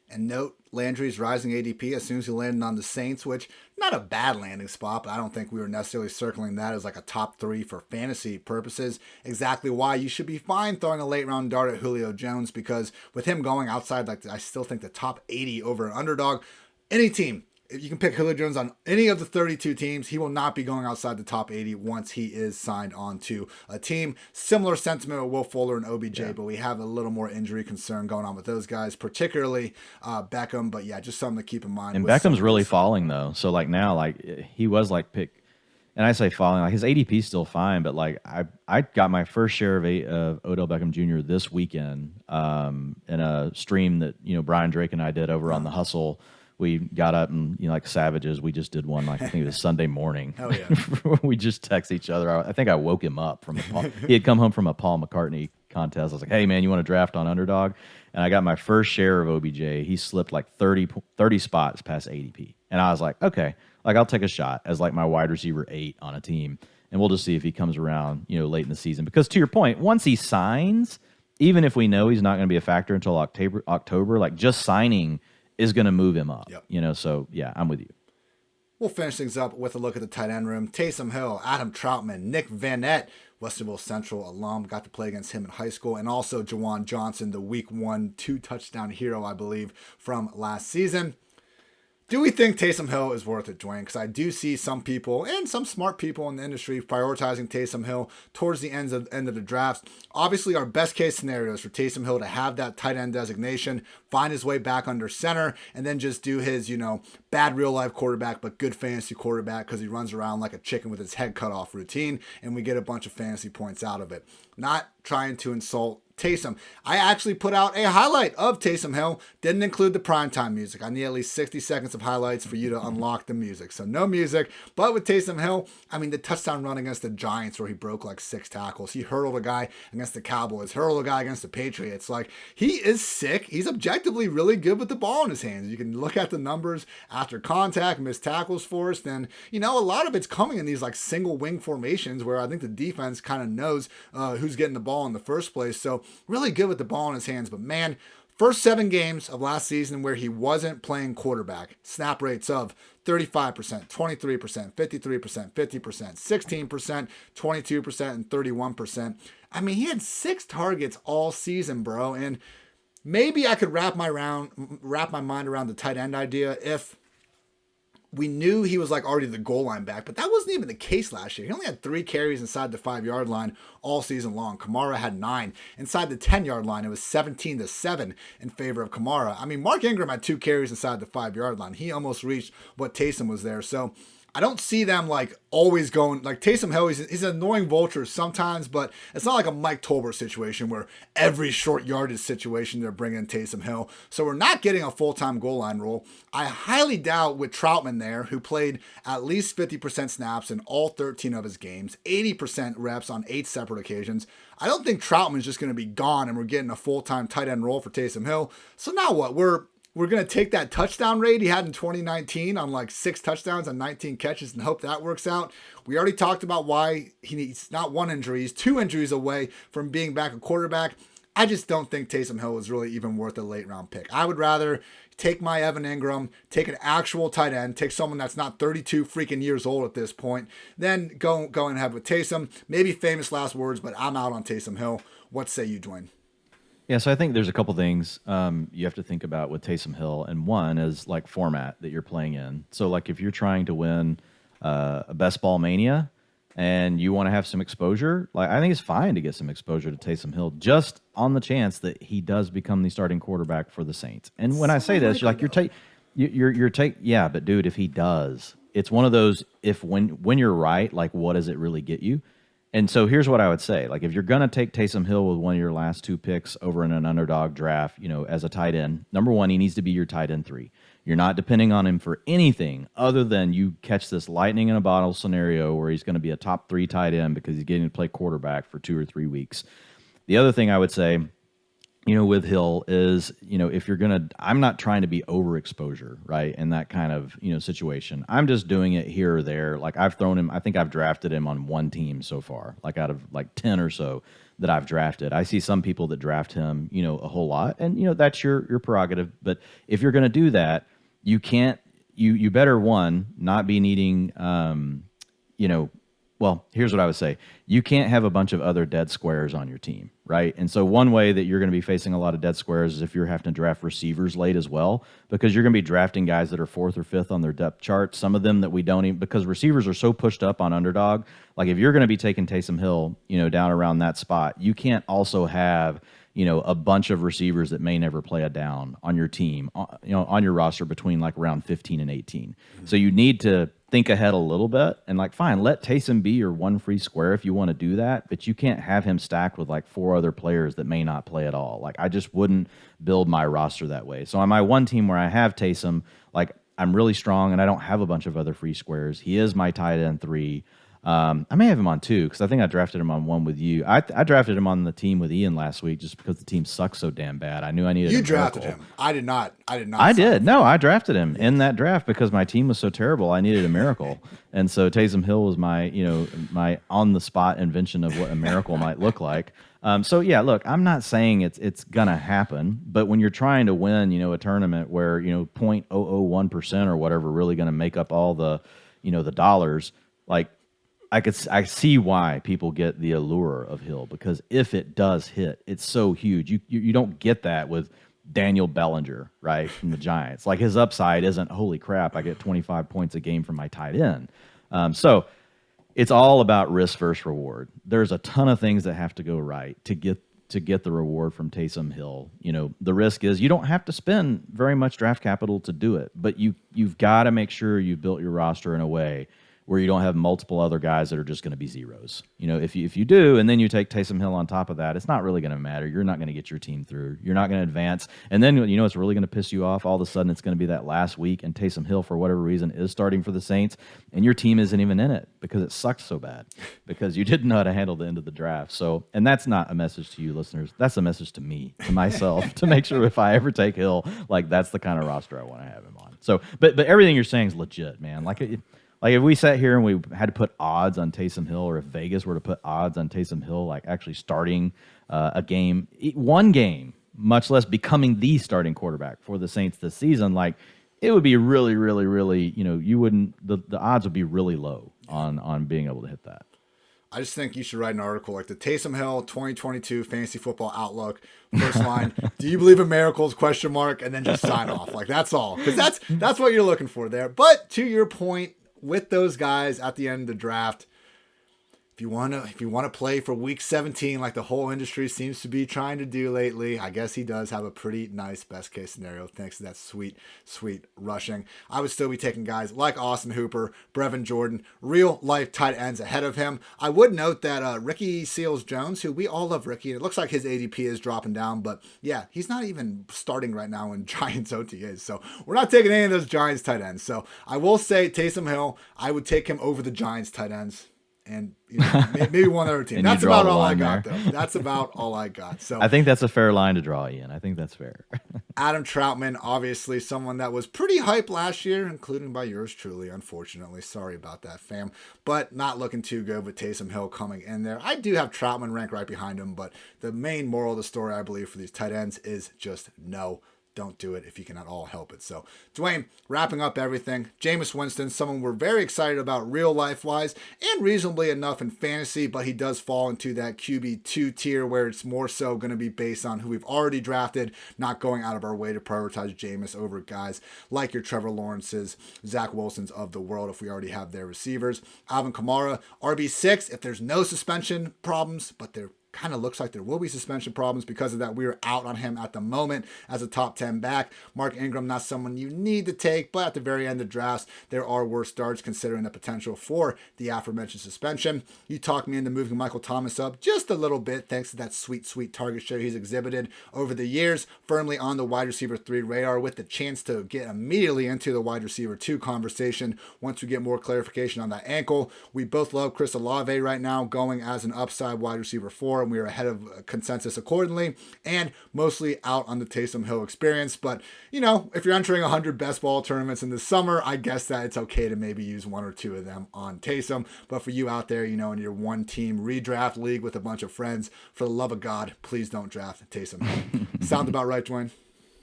And note, Landry's rising ADP as soon as he landed on the Saints, which not a bad landing spot, but I don't think we were necessarily circling that as like a top 3 for fantasy purposes. Exactly why you should be fine throwing a late round dart at Julio Jones, because with him going outside, like I still think the top 80 over an underdog, any team, if you can pick Julio Jones on any of the 32 teams, he will not be going outside the top 80 once he is signed on to a team. Similar sentiment with Will Fuller and OBJ, but we have a little more injury concern going on with those guys, particularly Beckham. But yeah, just something to keep in mind. And Beckham's really falling though. So like now, like he was like pick, and I say falling, like his ADP is still fine, but like I got my first share of Odell Beckham Jr. this weekend in a stream that Brian Drake and I did over on the Hustle. We got up and, like savages, we just did one, like I think it was Sunday morning. Oh, yeah. We just text each other. I think I woke him up from he had come home from a Paul McCartney contest. I was like, hey, man, you want to draft on Underdog? And I got my first share of OBJ. He slipped like 30 spots past ADP. And I was like, okay, like I'll take a shot as like my wide receiver 8 on a team. And we'll just see if he comes around, late in the season. Because to your point, once he signs, even if we know he's not going to be a factor until October, like just signing is going to move him up. Yep. So yeah, I'm with you. We'll finish things up with a look at the tight end room. Taysom Hill, Adam Troutman, Nick Vanette, Westerville Central alum, got to play against him in high school, and also Jawan Johnson, the week 1 2-touchdown hero, I believe, from last season. Do we think Taysom Hill is worth it, Dwayne? Because I do see some people and some smart people in the industry prioritizing Taysom Hill towards the end of the drafts. Obviously, our best case scenario is for Taysom Hill to have that tight end designation, find his way back under center, and then just do his, bad real life quarterback, but good fantasy quarterback because he runs around like a chicken with his head cut off routine, and we get a bunch of fantasy points out of it. Not trying to insult Taysom. I actually put out a highlight of Taysom Hill. Didn't include the primetime music. I need at least 60 seconds of highlights for you to unlock the music. So no music. But with Taysom Hill, the touchdown run against the Giants where he broke like 6 tackles. He hurdled a guy against the Cowboys, hurdled a guy against the Patriots. Like, he is sick. He's objectively really good with the ball in his hands. You can look at the numbers after contact, missed tackles forced, and a lot of it's coming in these like single wing formations where I think the defense kind of knows who's getting the ball in the first place. So really good with the ball in his hands. But man, first 7 games of last season where he wasn't playing quarterback, snap rates of 35%, 23%, 53%, 50%, 16%, 22%, and 31%. He had 6 targets all season, bro. And maybe I could wrap my mind around the tight end idea if we knew he was like already the goal line back, but that wasn't even the case last year. He only had 3 carries inside the 5-yard line all season long. Kamara had 9. Inside the 10-yard line, it was 17-7 in favor of Kamara. Mark Ingram had 2 carries inside the 5-yard line. He almost reached what Taysom was there. So I don't see them like always going like Taysom Hill. He's an annoying vulture sometimes, but it's not like a Mike Tolbert situation where every short yardage situation they're bringing Taysom Hill. So we're not getting a full-time goal line role. I highly doubt with Troutman there, who played at least 50% snaps in all 13 of his games, 80% reps on 8 separate occasions. I don't think Troutman's just going to be gone and we're getting a full-time tight end role for Taysom Hill. So now what? We're going to take that touchdown rate he had in 2019 on like 6 touchdowns and 19 catches and hope that works out. We already talked about why he needs not 1 injury, he's 2 injuries away from being back a quarterback. I just don't think Taysom Hill is really even worth a late round pick. I would rather take my Evan Ingram, take an actual tight end, take someone that's not 32 freaking years old at this point, then go and have with Taysom. Maybe famous last words, but I'm out on Taysom Hill. What say you, Dwain? Yeah, so I think there's a couple things you have to think about with Taysom Hill, and one is like format that you're playing in. So like if you're trying to win a best ball mania and you want to have some exposure, like I think it's fine to get some exposure to Taysom Hill just on the chance that he does become the starting quarterback for the Saints. And when I say this, you're like yeah, but dude, if he does, it's one of those when you're right, like what does it really get you? And so here's what I would say. Like, if you're going to take Taysom Hill with one of your last 2 picks over in an underdog draft, as a tight end, number one, he needs to be your tight end 3. You're not depending on him for anything other than you catch this lightning in a bottle scenario where he's going to be a top 3 tight end because he's getting to play quarterback for 2 or 3 weeks. The other thing I would say, with Hill is, if you're going to, I'm not trying to be overexposure, right, in that kind of, situation. I'm just doing it here or there. Like I've thrown him, I think I've drafted him on 1 team so far, like out of like 10 or so that I've drafted. I see some people that draft him, a whole lot, and, that's your prerogative. But if you're going to do that, you can't, you better, one, not be needing, well, here's what I would say. You can't have a bunch of other dead squares on your team, right? And so one way that you're going to be facing a lot of dead squares is if you're having to draft receivers late as well, because you're going to be drafting guys that are 4th or 5th on their depth chart, some of them that we don't even, because receivers are so pushed up on underdog. Like if you're going to be taking Taysom Hill, down around that spot, you can't also have, a bunch of receivers that may never play a down on your team, on your roster between like around 15 and 18. Mm-hmm. So you need to think ahead a little bit and like, fine, let Taysom be your 1 free square if you want to do that, but you can't have him stacked with like 4 other players that may not play at all. Like I just wouldn't build my roster that way. So on my 1 team where I have Taysom, like I'm really strong and I don't have a bunch of other free squares. He is my tight end 3. I may have him on 2 because I think I drafted him on 1 with you. I drafted him on the team with Ian last week just because the team sucks so damn bad. I knew I needed. You drafted him. I did not. I did. No, I drafted him in that draft because my team was so terrible. I needed a miracle, and so Taysom Hill was my my on the spot invention of what a miracle might look like. So yeah, look, I'm not saying it's gonna happen, but when you're trying to win, a tournament where 0.001% or whatever really gonna make up all the the dollars, like. I see why people get the allure of Hill because if it does hit, it's so huge. You don't get that with Daniel Bellinger, right, from the Giants. Like his upside isn't, holy crap, I get 25 points a game from my tight end. So it's all about risk versus reward. There's a ton of things that have to go right to get the reward from Taysom Hill. The risk is you don't have to spend very much draft capital to do it, but you've got to make sure you built your roster in a way where you don't have multiple other guys that are just going to be zeros. If you do, and then you take Taysom Hill on top of that, it's not really going to matter. You're not going to get your team through. You're not going to advance. And then, it's really going to piss you off. All of a sudden, it's going to be that last week, and Taysom Hill, for whatever reason, is starting for the Saints, and your team isn't even in it because it sucks so bad because you didn't know how to handle the end of the draft. So, and that's not a message to you listeners. That's a message to me, to myself, to make sure if I ever take Hill, like that's the kind of roster I want to have him on. So, but everything you're saying is legit, man. Like if we sat here and we had to put odds on Taysom Hill, or if Vegas were to put odds on Taysom Hill, like actually starting one game, much less becoming the starting quarterback for the Saints this season, like it would be really, really, really, you wouldn't, the odds would be really low on being able to hit that. I just think you should write an article like the Taysom Hill 2022 Fantasy Football Outlook. First line, do you believe in miracles? ? And then just sign off. Like that's all, because that's what you're looking for there. But to your point, with those guys at the end of the draft, if you want to play for week 17 like the whole industry seems to be trying to do lately, I guess he does have a pretty nice best case scenario thanks to that sweet rushing. I would still be taking guys like Austin Hooper, Brevin Jordan, real life tight ends ahead of him. I would note that Ricky Seals-Jones, who we all love Ricky, and it looks like his ADP is dropping down, but yeah, he's not even starting right now in Giants OTAs, so we're not taking any of those Giants tight ends. So I will say Taysom Hill, I would take him over the Giants tight ends. And maybe one other team. That's about all I got, though. That's about all I got. So I think that's a fair line to draw, Ian. I think that's fair. Adam Troutman, obviously someone that was pretty hyped last year, including by yours truly, unfortunately. Sorry about that, fam. But not looking too good with Taysom Hill coming in there. I do have Troutman ranked right behind him, but the main moral of the story, I believe, for these tight ends is just no. Don't do it if you can at all help it. So, Dwain, wrapping up everything. Jameis Winston, someone we're very excited about real life-wise and reasonably enough in fantasy, but he does fall into that QB2 tier where it's more so going to be based on who we've already drafted, not going out of our way to prioritize Jameis over guys like your Trevor Lawrences, Zach Wilsons of the world if we already have their receivers. Alvin Kamara, RB6, if there's no suspension problems, but they're kind of looks like there will be suspension problems because of that. We are out on him at the moment as a top 10 back. Mark Ingram, not someone you need to take, but at the very end of drafts, there are worse starts considering the potential for the aforementioned suspension. You talked me into moving Michael Thomas up just a little bit thanks to that sweet target share he's exhibited over the years, firmly on the wide receiver 3 radar with the chance to get immediately into the wide receiver 2 conversation once we get more clarification on that ankle. We both love Chris Olave right now going as an upside wide receiver 4, and we are ahead of consensus accordingly, and mostly out on the Taysom Hill experience. But, if you're entering 100 best ball tournaments in the summer, I guess that it's okay to maybe use 1 or 2 of them on Taysom. But for you out there, in your one-team redraft league with a bunch of friends, for the love of God, please don't draft Taysom Hill. Sound about right, Dwayne?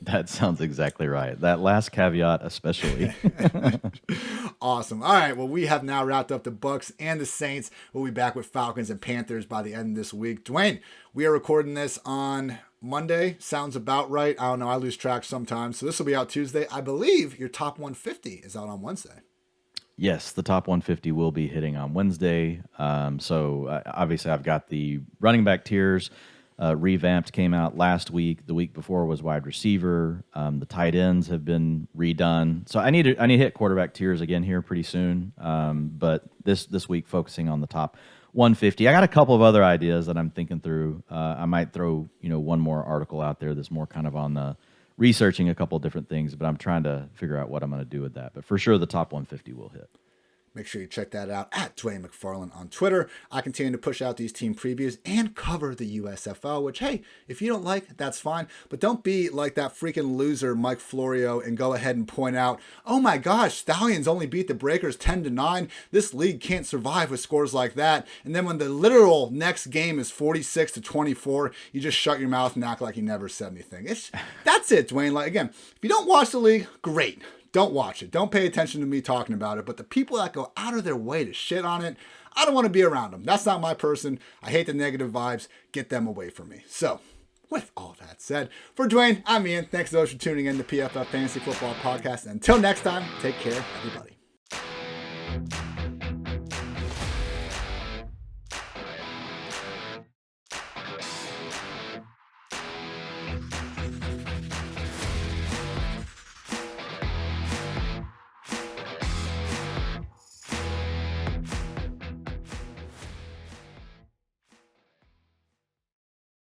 That sounds exactly right. That last caveat especially. Awesome. All right. Well, we have now wrapped up the Bucs and the Saints. We'll be back with Falcons and Panthers by the end of this week. Dwayne, we are recording this on Monday. Sounds about right. I don't know. I lose track sometimes. So this will be out Tuesday. I believe your top 150 is out on Wednesday. Yes, the top 150 will be hitting on Wednesday. So obviously I've got the running back tiers. Revamped, came out last week. The week before was wide receiver. The tight ends have been redone. So I need to hit quarterback tiers again here pretty soon. But this week focusing on the top 150. I got a couple of other ideas that I'm thinking through. I might throw one more article out there that's more kind of on the researching a couple of different things, but I'm trying to figure out what I'm going to do with that. But for sure, the top 150 will hit. Make sure you check that out at Dwain McFarland on Twitter. I continue to push out these team previews and cover the USFL, which, hey, if you don't like, that's fine. But don't be like that freaking loser Mike Florio and go ahead and point out, oh my gosh, Stallions only beat the Breakers 10-9. This league can't survive with scores like that. And then when the literal next game is 46-24, you just shut your mouth and act like you never said anything. That's it, Dwayne. Like, again, if you don't watch the league, great. Don't watch it. Don't pay attention to me talking about it. But the people that go out of their way to shit on it, I don't want to be around them. That's not my person. I hate the negative vibes. Get them away from me. So, with all that said, for Dwayne, I'm Ian. Thanks to those for tuning in to PFF Fantasy Football Podcast. Until next time, take care, everybody.